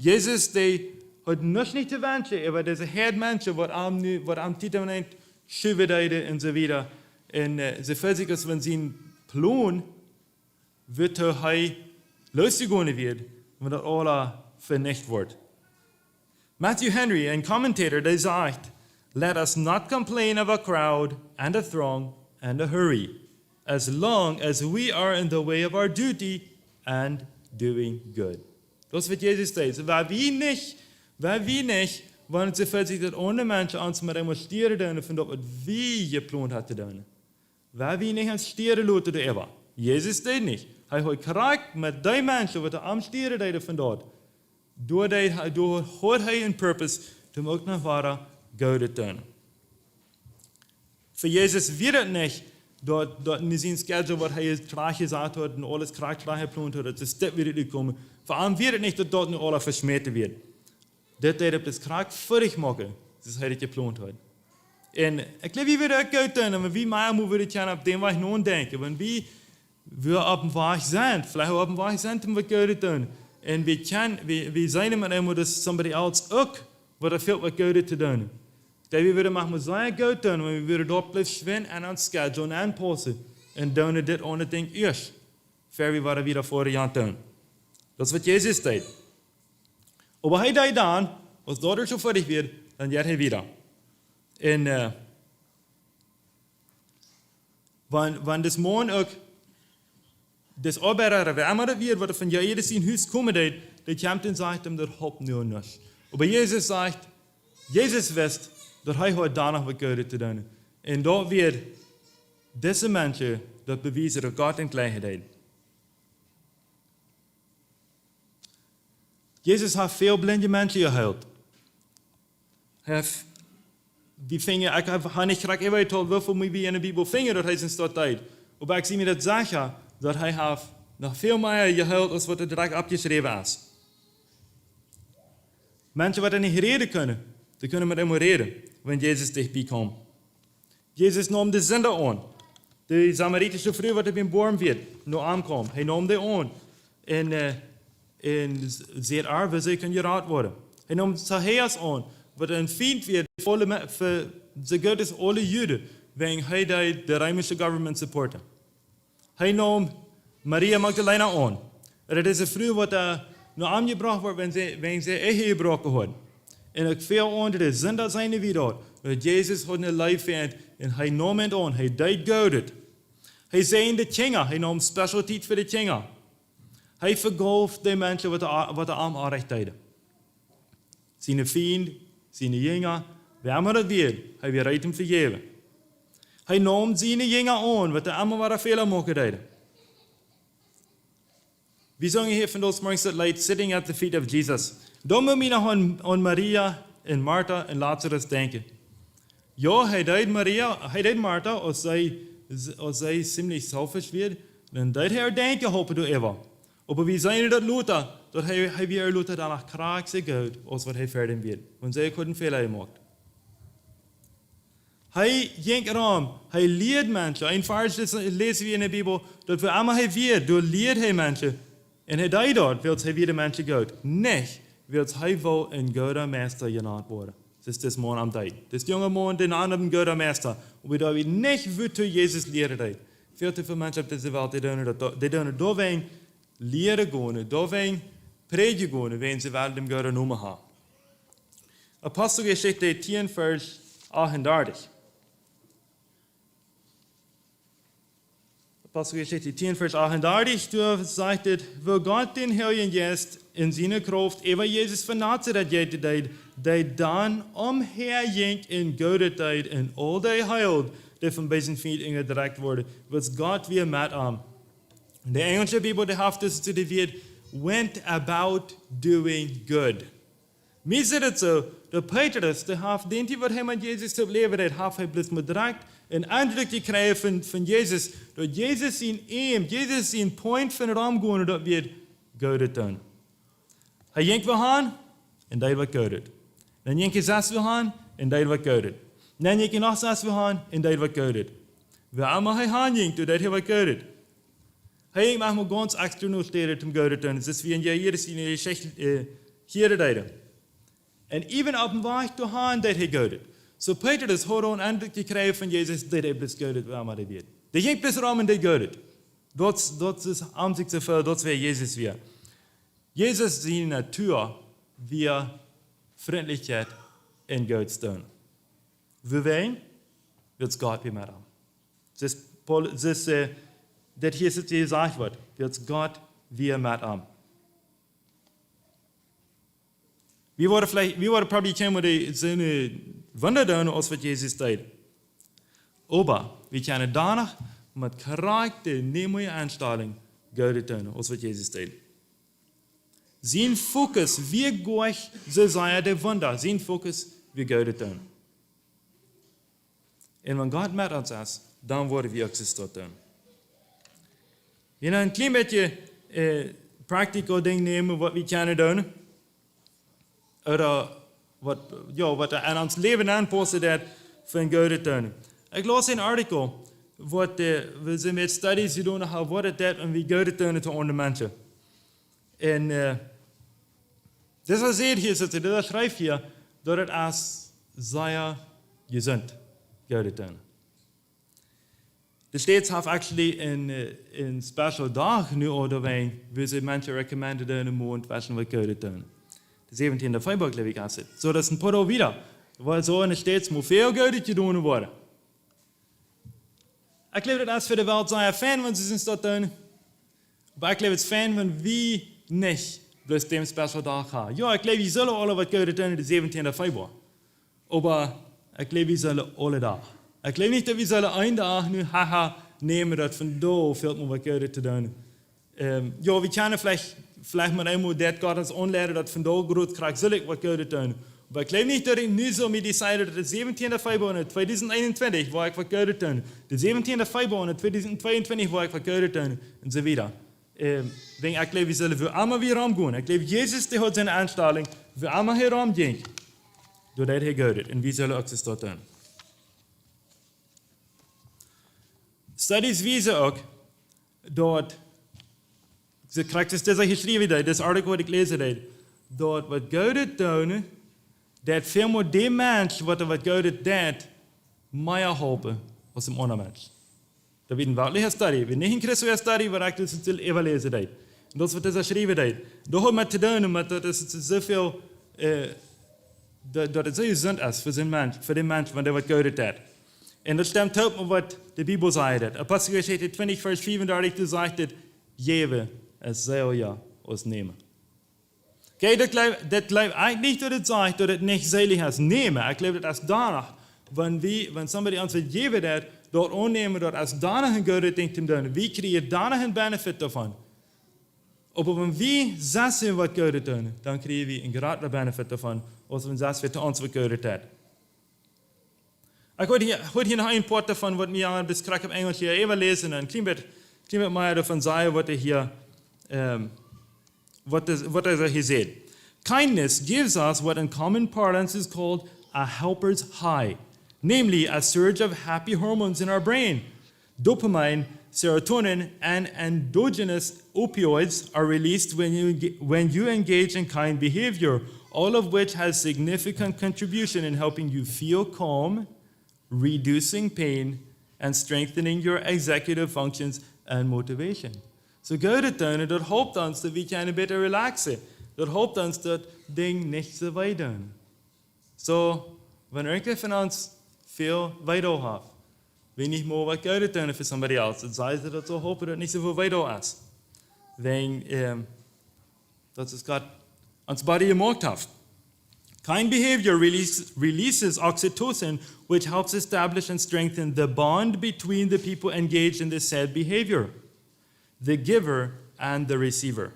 Jezus, die had nog niet te wensen, maar deze heer mensen, wat aan titeln schuwen en zo weer. En ze fysiek als van zijn plan, wird hij losgegaan werden, wanneer alles vernicht wordt. Matthew Henry, een commentator, die zegt, let us not complain of a crowd and a throng and a hurry, as long as we are in the way of our duty and doing good. Dat is wat Jezus zegt. Waar wie niet, wanneer ze fysiek dat andere mensen ons met hem stieren doen, van dat wat wie gepland had te doen. Waar wie niet aan stieren laten de ever. Jezus deed niet. Hij had kracht met die mensen wat aan stieren deden van dat. Door had hij een purpose om ook naar varen goed te doen. Voor Jezus weet het niet dat in zijn schedule wat hij graag gezegd had en alles graag gepland had, dat is dit weer komen. Voor hem weet het niet dat dat nu alles versmeten wordt. Dit deed op het graag vurig maken, zoals hij het gepland had. En ik geloof, wie willen ook goed doen, maar wie meer moeten we het op den weg nadenken. Want wie op een weg zijn, vielleicht op een weg zijn om wat goed te doen. En we zijn met hem, dat somebody else ook wat er veel wat goed te doen. Dat we willen maar zijn goed doen, maar we willen dat blijven schwinnen en aan het schedule aanpassen. En doen dit andere ding eerst. Ver we waren weer voor jaar doen. Dat is wat Jezus deed. Maar hij deed dan, als dat er zo vurig werd, dan deed hij weer. En wanneer dus morgen ook des arbeider wärmer dat weer, wat er van jedes in huis komen deed, die komt en zegt hem dat hulp nu niet. Maar Jezus zegt, Jezus wist dat hij had daarna wat goed te doen. En dat weer deze mensen dat bewijzen dat God en gelijkheid deed. Jezus heeft veel blinde mensen geheeld. Die vinger, ik heb niet graag even getold hoeveel we in de Bijbel vinden dat hij zijn stad deed. Maar ik zie me dat zeggen, dat hij heeft nog veel meer geheeld als wat er direct opgeschreven is. Mensen wat er niet reden kunnen, die kunnen met hem reden, wanneer Jezus dichtbij komt. Jezus nam de zinder aan. De Samaritische vrouw wat op een boom werd, naar aankwam. Hij nam die aan. En zeer arme, zij kunnen geraad worden. Hij nam Zacchaeus aan, wat een vriend werd voor de God is alle Joden, wanneer hij de Rijmische government supporten. Hij nam Maria Magdalena aan. Dat is een vrouw wat naar aangebracht wordt wanneer zij echt gebroken wordt. En ook veel andere zinder zijn er weer. Jezus had een lijf vindt en hij nam het aan. Hij deed goed. Hij zei in de kinger, hij nam special tijd voor de kinger. Hij vergaf de mensen wat de arm aanrecht deden. Zijn vriend, zijn jongen, waar maar dat weer, hij weer hem vergeven. Hij nam zijn jongen aan, wat de allemaal wat veel maken deden. We zongen hier van ons morgens dat lied, sitting at the feet of Jesus. Dan moet je nog aan Maria en Martha en Lazarus denken. Ja, hij deed Martha, als zij ziemlich selfish werd, dan deed hij haar denken, hopen door Eva. Maar we zijn dat Luther, dat hij weer Luther danach kraak zich uit, als wat hij verder werd. Want zij konden veel gemaakt. Hij ging erom, hij leert mensen. Een vers lezen we in de Bijbel, dat we allemaal hij weer, door leert hij mensen. En hij deed dat, wil hij weer de mensen goed. Nee, wil hij wel een goede meester genoemd worden. Dat is man am tijd. Dat jonge man, de naam een goede meester. En we niet wat Jezus leren deed. Veel te veel mensen op deze wereld, die doen het doorheen leren gaan, doorheen predigen, wenn sie wel dem Gott Nummer haben. Apostelgeschichte 10, Vers 38. Apostelgeschichte 10, Vers 38, du sagst, wo Gott den Herrn jetzt in seiner Kraft über Jesus von Nazareth geht, der dann umherging in Gottheit in all die Heil, die von diesen Feet gedreckt wurde, was Gott wir mit am. Die englische Bibel, die haft das zu der wird, went about doing good. Mir sieht es so, der Petrus, der haft den, die wat hij met Jesus te leven heeft, haft hij bloß met direct een indruk gekregen van Jezus, dat Jezus zijn aim, Jezus zijn point van het omgaan, dat we goed doen. Hij jenkt we aan, en dat wat goed. Dan jenkt hij 6 we aan, en dat wat goed. Dan jenkt hij nog 6 we aan, en dat wat goed. We allemaal hij aan jenkt, dat hij wat goed. Hij jenkt manchmal ganz extra nog steden om goed te doen. Dat is wie een jaar hier is in de geschichte hier de en even op een weg te gaan, dat hij goed. So Petrus had een indruk gekregen van Jezus, dat hij bloß goed waar maar hij weet. Dat ging bloß om en dat goed. Dat is aan zich te veel, dat is wie Jezus weer. Jezus zijn natuur weer vriendelijkheid en goed doen. We weten, wird Gott weer met hem. Dat hier zit gezegd wordt, wird Gott weer met hem. We worden probably kennen met zo'n wunder doen als wat Jezus deed. Aber we kunnen daarna met karakter, nieuwe aanstelling goed doen als wat Jezus deed. Zijn focus, wie goed ze zijn de wunder. Zijn focus, wie goed doen. En wenn Gott met ons is, dan worden we ook zo doen. Je nou een klein beetje practical ding nemen wat we kunnen doen. Oder wat aan ons leven aanpassen dat van goed doen. Ik las een artikel wat we zijn met studies gedaan hebben wat het dat en wie goed doen te andere mensen. En dat is hier zitten, dat schrijft hier dat het als zeer gezond goed doen. The states have actually in special dag nu order we zijn mensen recommended doen een maand wassen wat goed doen. De 17e Februar, glaube ich, ist so, das ist ein paar Tage wieder. Weil so in den States muss viel Geld getan werden. Ich glaube, das ist für die Welt sehr fan, wenn sie es dort tun. Aber ich glaube, es ist fan, wenn wir nicht bloß dem Special Tag haben. Ja, ich glaube, wir sollen alle was Geld tun, den 17. Februar. Aber ich glaube, wir sollen alle da. Ich glaube nicht, dass wir sollen einen Tag nur haha nehmen, dass von da fehlt mir was Geld zu tun. Ja, wir können vielleicht mal einmal dat Gott uns anleiden, dat vandaag groot krijg, zal ik wat goed doen. Maar ik geloof niet dat ik nu zo met die zei dat de 17e Februar 2021 waar ik wat goed doen. De 17e Februar 2022 waar ik wat goed doen. En zo verder. Ik geloof, we zullen voor allemaal weer omgaan. Ik geloof, Jezus die had zijn aanstelling voor allemaal hier omgaan. Doordat hij goed is. En we zullen ook zo doen. Studies wijzen ook dat ze krijgt het deze geschreven, dat artikel wat ik lezen heb, dat wat goed doen, dat veel meer die mens wat goed deed, meer helpen als een ander mens. Dat is een werkelijke studie, we niet een christelijke studie, waar ik dus het even lezen heb. En dat is wat deze geschreven heeft. Dat heeft met te doen, met dat het zoveel, dat het zo gezond is voor die mens, wanneer wat goed deed. En dat stemt ook met wat de Bijbel zegt. Apostelgeschichte 20 vers 34 zegt het, geven. Es soll ja uns nehmen. Okay, das glaubt eigentlich nicht, dass es sagt, dass es nicht selig ist, nehmen. Ich glaube, das ist danach, wenn somebody uns geben hat, dort annehmen, dort als danach ein gutes Ding zu tun. Wir kriegen danach einen Benefit davon. Aber wenn wir sagen, was Gutes tun, dann kriegen wir einen geraden Benefit davon, als wenn wir zu uns was Gutes tun. Ich wollte hier noch ein paar davon, was wir bis gerade im Englisch hier eben lesen, ein klein bisschen mehr davon sagen, was hier what he said. Kindness gives us what in common parlance is called a helper's high, namely a surge of happy hormones in our brain. Dopamine, serotonin, and endogenous opioids are released when you engage in kind behavior, all of which has significant contribution in helping you feel calm, reducing pain, and strengthening your executive functions and motivation. So goed doen, dat helpt ons dat we kunnen beter relaxen. dat helpt uns dat Ding nicht so weit doen. So, wenn irgendwer von uns viel weiter hat, wenn ich mal was Gutes tun für somebody else, dann sei sie das so, hoffen, dass nicht so viel weiter ist. Wenn, das ist Gott uns beide gemacht hat. Kind behavior releases oxytocin, which helps establish and strengthen the bond between the people engaged in the said behavior, the giver and the receiver,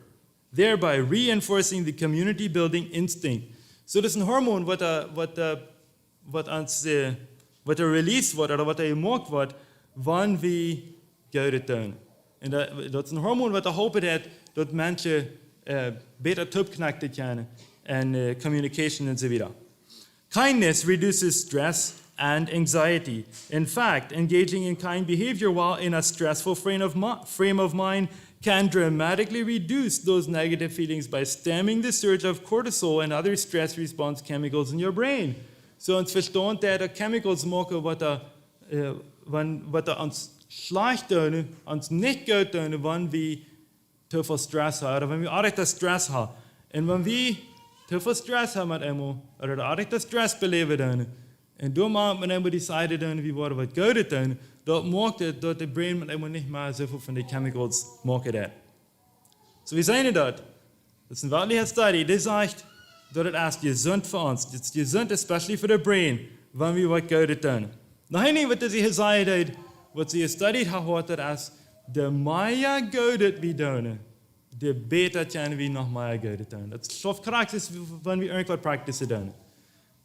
thereby reinforcing the community building instinct. So das ist ein Hormon, was released wird oder was gemacht wird, wenn wir Gutes tun. Und das ist ein Hormon, was hopen hat, dass Menschen besser Tupknackte können and communication and so weiter. Kindness reduces stress and anxiety. In fact, engaging in kind behavior while in a stressful frame of mind can dramatically reduce those negative feelings by stemming the surge of cortisol and other stress response chemicals in your brain. So uns verstehen, dass chemicals machen, was uns schlecht tun, uns nicht gut tun, wenn wir zu viel Stress haben, oder wenn wir auch das Stress haben. Und wenn wir zu viel Stress haben mit einmal, oder auch das Stress beleven tun, und du machst mit einmal decide tun, wie wir was Gutes tun, dort macht es, dort der Brain mit einmal nicht mehr so viel von den Chemicals macht es. So wie sehen das? Das ist ein wirklicher Study, der sagt, dass es gesund für uns. Das ist gesund, especially für den Brain, wenn wir was Gutes tun. Noch nicht, was sie gesagt hat, was sie studied hat, dass der mehr Gutes wir tun, der besser können wir noch mehr Gutes tun. Das ist schon Praxis, wenn wir irgendwas praktizieren.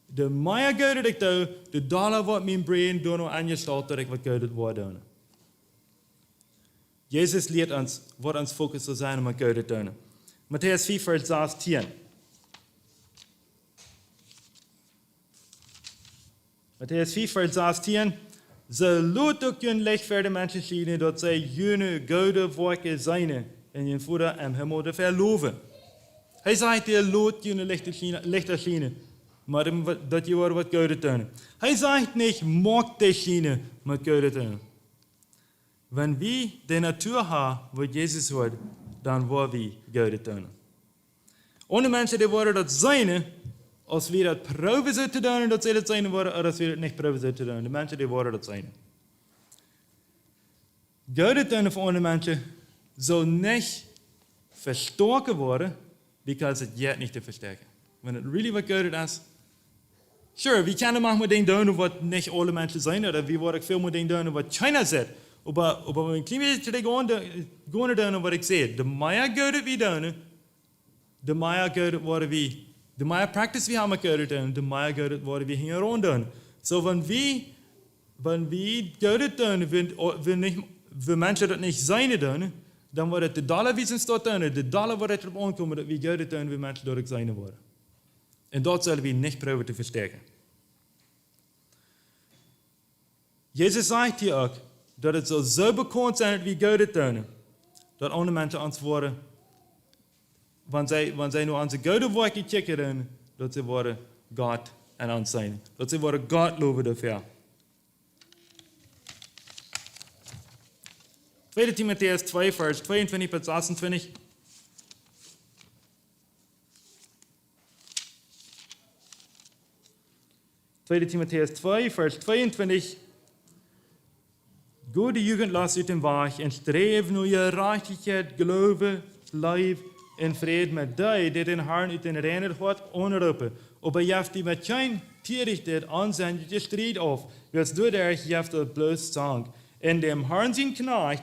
Der mehr Gutes ich tue, der Dollar wird mein Brain noch angestellt, dass ich was Gutes tun. Jesus lehrt uns, was uns Fokus soll sein, was Gutes tun. Matthäus 4, Vers 16. Matthäus 4, Vers 16. Ze laat ook je licht voor de mensen zien, dat zij jene goede werken zijn en je Vader im Himmel te verloven. Hij zegt, je laat je licht zien, maar dat je wat goede doen. Hij zegt niet, maak de zien met goede doen. Wenn wir die Natur haben, wo Jesus hat, dann wollen wir goede doen. Ohne Menschen, die worden dat zijn, als wir das proben so zu tun, dass sie das sein wollen, oder als wir das nicht proben so zu tun. Die Menschen, die wollen das sein. Gutes tun für andere Menschen soll nicht verstärkt werden, weil es jetzt nicht zu verstärken. Wenn es really was Gutes ist, sure, wir können manchmal Dinge tun, was nicht alle Menschen sein, oder wir wollen viel mehr Dinge tun, was keiner sieht. Aber wenn wir ein klein bisschen gehen tun, was ich sehe, der mehr Gutes wir tun, der mehr Gutes werden wir. De meer practice wir haben gehört und de meer gehört worden wir hier rondom. So wenn wir gehört tun, wenn Menschen das nicht sein tun, dann wird der Dollar wie es dort tun, der Dollar wird darauf ankommen, dass wir gehört tun, wenn Menschen dort sein wollen. Und dort sollen wir nicht probieren zu verstärken. Jesus sagt hier auch, dass es so bekannt sein, dass wir gehört tun, dass andere Menschen uns worden. Wenn sie nur an die gute Worte checken, dass sie worden Gott an uns sein. Dass sie worden Gott loben dafür. 2. Timotheus 2, Vers 22 bis 26. Timotheus 2, Vers 22. Gute Jugend lasst ut im Wach und streef nur je Reichtigkeit, Glaube, Leib, in vrede met die den Herrn uit den Reinheid hat onroepen. Aber jeft die met geen tierigheid aanzien je strijd af. Wels du der jeft het bloos zang. In dem Herrn zijn Knecht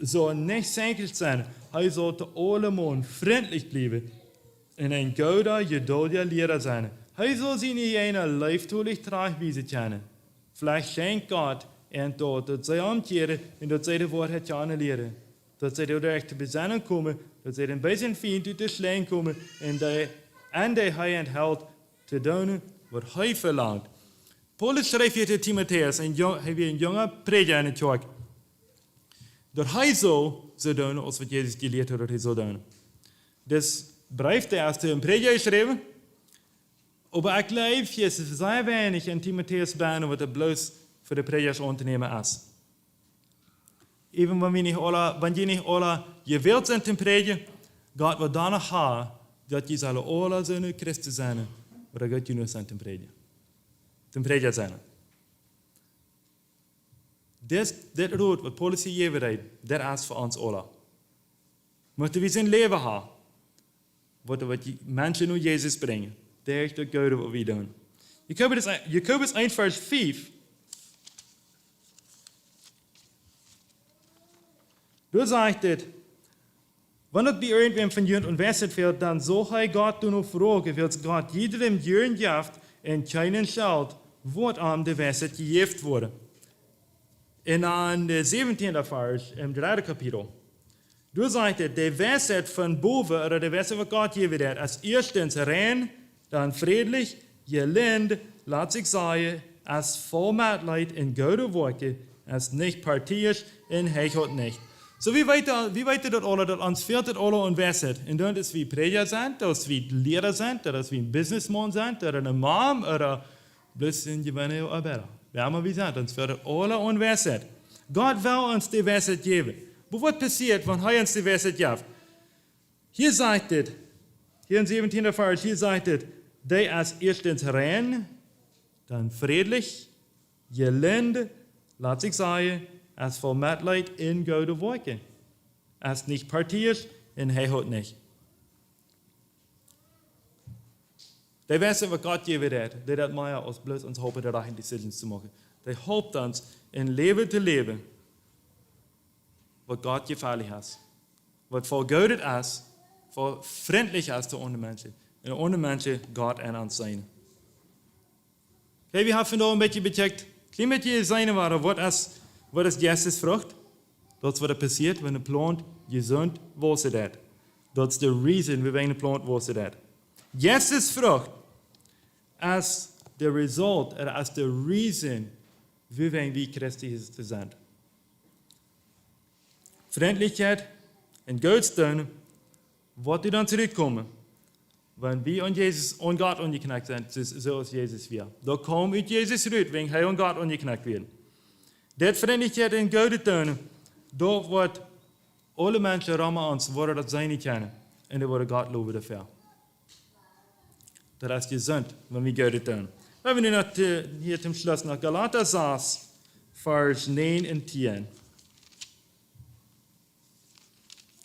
soll nicht senkelt sein. Hij sollte allemal freundlich bleiben. Und ein guter, geduldiger Lehrer sein. Hij soll sie in einer leiftulich Tragweise kennen. Vielleicht schenkt Gott en tot dat zij omkeren en dat zij de Woord gaan leren. Dat zij door de echte bezinnen komen, dat zij een beetje vriend uit de slang komen en die hij enthoudt te doen wat hij verlangt. Paulus schrijft hier tegen Timotheus, hij weer een jonge prediker in het kerk, dat hij zo zou doen als wat Jezus geleerd had dat hij zou doen. Dus brief de eerste een prediker geschreven, maar ik geloof, je is zeer weinig in Timotheus bijna wat er bloos voor de predikers ondernemen is. Even wenn je nicht alle gewillt sind zum Predigen, Gott wird danach haben, dat je zal alle zijn Christen zijn, maar dat je nu zijn ten predja zijn. Dit rood wat Paulus hier geeft, dat is voor ons alle. Moeten we zijn leven hebben, wat mensen nu Jezus brengen. Dat is het Gode wat we doen. Jacobus 1 vers 5. Du zegt het, wanneer bij irgendwem van jullie ontwässert wird, dann soll Gott nur fragen, wird Gott jedem Jürgen jaft en keinen schalt, wordt aan de wässert gejeft worden. En aan de 17e vers, im 3. Kapitel. Du zegt het, de wässert van boven, oder de wässert wat Gott gegeven hat, als erstens rein, dann friedlich, gelind, laat zich zeggen, als vol Mitleid in gute Worte, als nicht parteiisch en hechelt nicht. So wie weten dat alle, dat ons veelt het alle ontwässert. En dat is wie prediger zijn, dat is wie leraar zijn, dat is wie een businessman zijn, dat is een mom, of bloß een gewone arbeider. Ja, maar wie zijn, ons veelt het alle ontwässert. God wil ons de wässert geven. Maar wat passiert, wanneer hij ons de wässert geeft? Hier zegt het, hier in 17. vers, hier zegt het, die als erstens rein, dann friedlich, gelind, laat zich zeggen, als vol Mitleid in gute Worte. Als nicht parteiisch en hechelt nicht. Die wissen, wat Gott gegeven hat, die dat mij als bloß ons helpen, de rechte decisions te maken. Die helpt ons in leven te leven, wat Gott gefällig ist. Wat vergeudet ist, wat vriendelijk is te andere mensen. En andere mensen Gott en ons zijn. Okay, we hebben vandaag een beetje bekijkt, klein beetje zijn waren, wat is Jezus vrucht? Dat is wat er passiert, wanneer een plant gezond wordt. Dat is de reason waarom een plant wordt. Jezus vrucht is de result, is de reason waarom we Christus zijn. Vriendelijkheid en Godssteun, wat er dan terugkomen, wanneer we aan Jezus aan God ongeknakt zijn, zoals Jezus weer. Dat komt uit Jezus uit, wanneer hij aan God ongeknakt werd. Dat vriendelijkheid en Gode tonen, dat wordt alle mensen rammen ons, worden dat zij niet kennen. En dat worden God loven daarvoor. Dat is gezond, wanneer we Gode tonen. We hebben nu hier zum Schluss nog Galater 6, vers 9 en 10.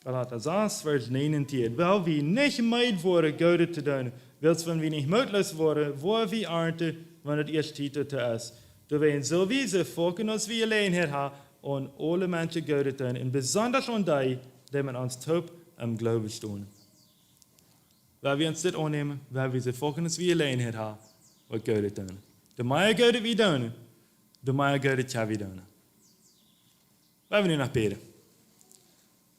Galater 6, vers 9 en 10. Wel we niet meid worden Gode te doen, wils wenn we niet moedloos worden, waar we ernten, wanneer het eerst tijd is. Dat wij in zo'n wijze volken als we alleen hebben, aan alle mensen Gode doen, en besonders aan die, die met ons taub am Glauben staan. Waar we ons dit aannemen, waar we ze volken als we alleen hebben, wat Gode doen. De meer Gode we doen, de meer Gode tja we doen. Wij willen nu nog bidden.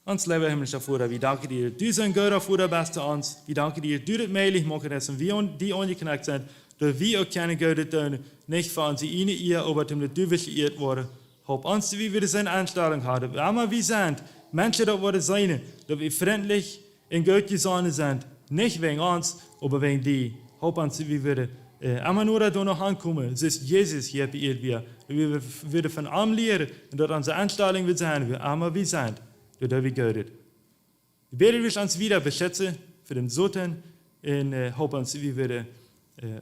Ons lieve hemelse Vader, we danken dir, du zijn Gode Vader best te ons. We danken dir, du het mogelijk maken, dat we die ongeknakt zijn, dat we ook keine Gode doen, nicht für unsere eine Ehe, aber dem du wirst geirrt worden. Hab uns, wie wir seine Einstellung haben. Aber wir sind Menschen, die worden sein, dass wir freundlich und gut gesonnen sind. Nicht wegen uns, aber wegen die. Hab uns, wie wir immer nur da noch ankommen. Es ist Jesus hier beirrt wir. Wir würden von ihm lernen und dass unsere Einstellung wird sein, wie einmal wir sind, dass wir göttet. Wir beten wir uns wieder beschätzen für den Soten und hab uns, wie wir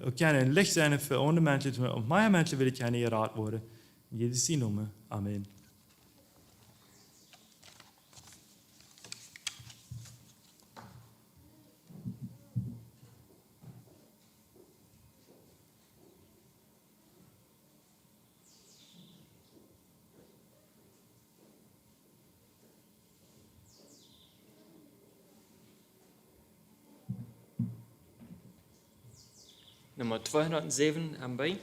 ook kan een licht zijn voor andere mensen, op mijn mensen wil ik gerne geraad worden. In Jezus' naam, amen. Nummer 207 haben wir.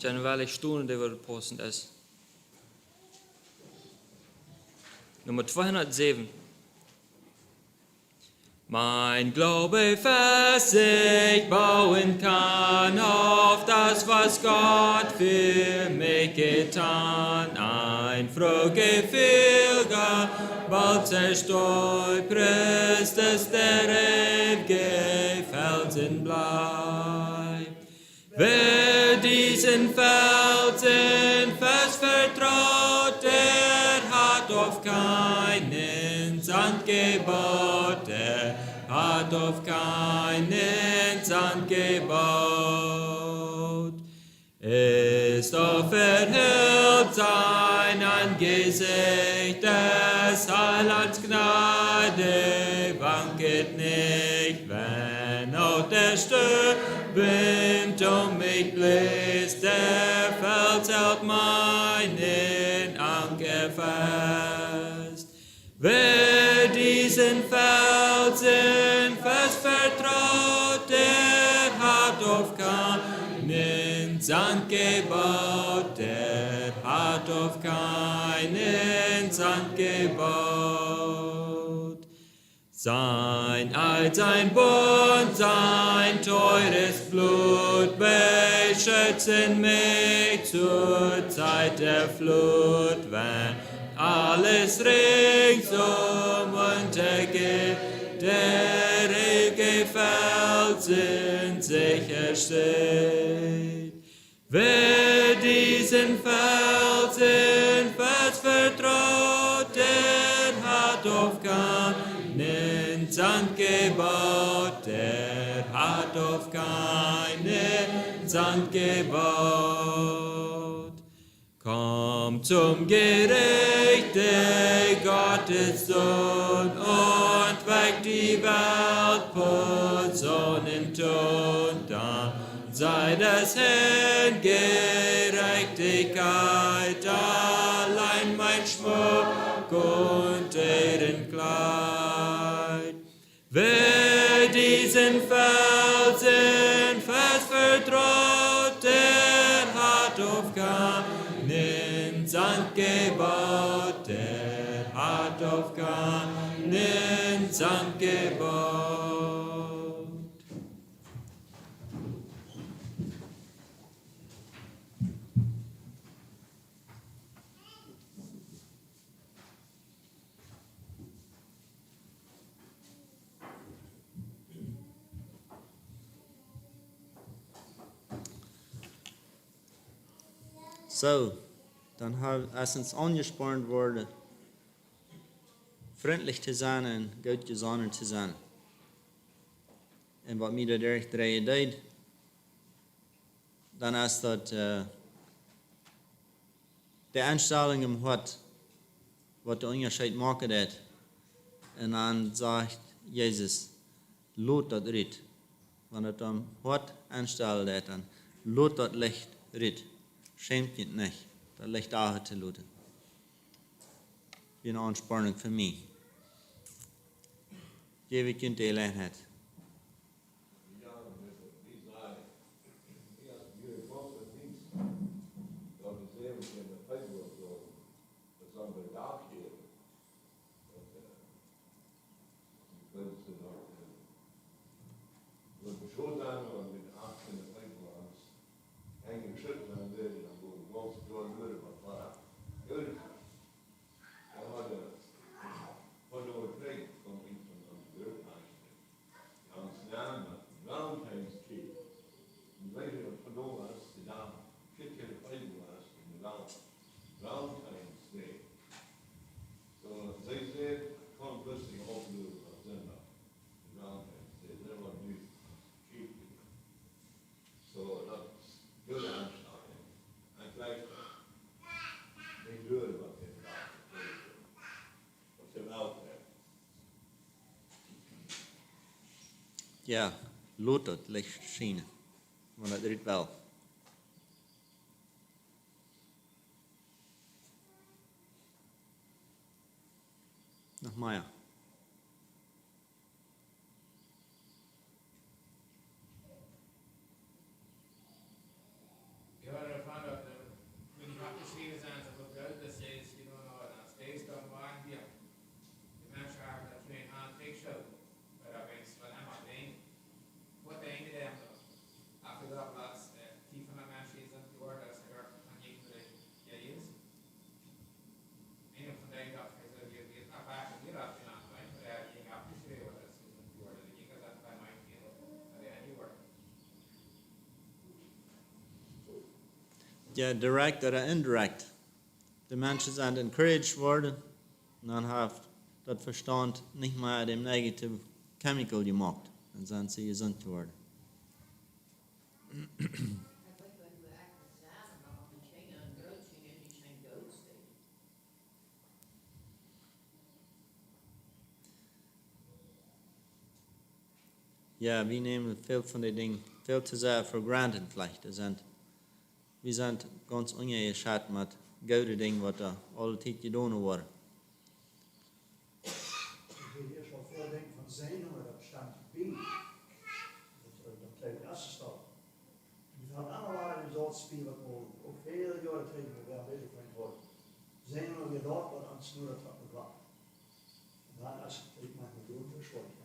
Dann will ich Stunde, der wird passend ist. Nummer 207. Mein Glaube fest sich bauen kann auf das, was Gott für mich getan. Ein Frohgefühl bald zerstreut, Christus der ewige Felsen bleibt. Wer diesen Felsen fest vertraut, der hat auf keinen Sand gebaut, der hat auf keinen Sand gebaut. Ist doch verhüllt sein Angesicht, des Heilands Gnade wanket nicht, wenn auch der Wind mich bläst, der Fels hält meinen Anker fest. Wer diesen Felsen fest vertraut, der hat auf keinen Sand gebaut, der hat auf keinen Sand gebaut. Sein Eid, sein Bund, sein teures Blut beschützen mich zur Zeit der Flut, wenn alles ringsum untergeht, der ewige Felsen sicher steht. Wer diesen Felsen fest vertraut, der hat auf keinen Sand gebaut, der hat auf keinen Sand gebaut. Komm zum Gericht, der Gottes Sohn, und weckt die Welt, Personenton, dann sei des Herrn Gerechtigkeit allein mein Schmuck und Ehrenkleid. Wer diesen Felsen fest vertraut, der hat auf keinen Sand gebaut, der hat auf keinen Sand gebaut. So, dann ist uns angesprochen worden, freundlich zu sein und gut gesonnen zu sein. Und was mir da direkt drei deed, dann ist das die Einstellung im Hart, was der Unterschied machen hat. Und dann sagt Jesus, lot das rit. Wenn er am Hart einstellt hat, dann lot das Licht rit. Schämt dich nicht, das Licht auch zu lassen. Wie eine Anspornung für mich. Gebe ich Ihnen die Gelegenheit. Ja, lot dat licht schijnen, want dat doet wel. Nog maar ja. Ja, direct oder indirect. Die Menschen sind encouraged worden und dann haben das Verstand nicht mehr dem negative Chemical gemacht. Dann sind sie gesund geworden. Ja, wir nehmen viel von den Dingen viel zu sehr for granted vielleicht. Wir sind ganz ungescheit mit guten Dingen, was da alle Zeit getan wurde. Ik wil eerst wel veel denken van zenuwen, dat bestaat in dat tweede eerste stap. Die van allerlei resultaten spelen, ook heel jaren tegen we wel bezig zijn geworden. Zenuwen weer dat wat aan het snoeren dat we wat. Dan is het maar een doen verschoten.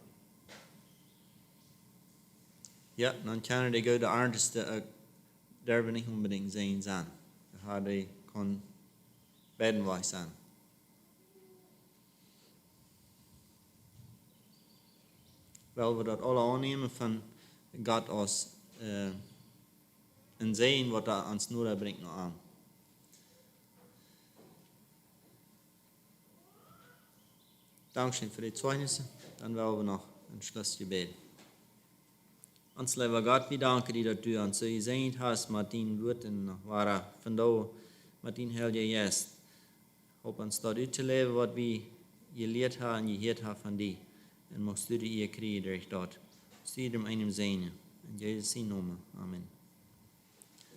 Ja, dann können die gute Artisten darf nicht unbedingt sehen sein. Die kann bedenweis sein. Weil wir das alle annehmen von Gott aus und sehen, was er ans Nur bringt noch an. Dankeschön für die Zeugnisse. Dann werden wir noch ein Schlussgebet. Ons lieber Gott, wir danken dir, dass du uns so gesehen hast mit deinen Worten, war von da mit deinem Heiligen Geist. Help uns dort auszuleben, was wir gelehrt haben und gehört haben von dir. Und magst du dir kriegen durch dort. Zu jedem einen Segen. In Jesus' Namen. Amen.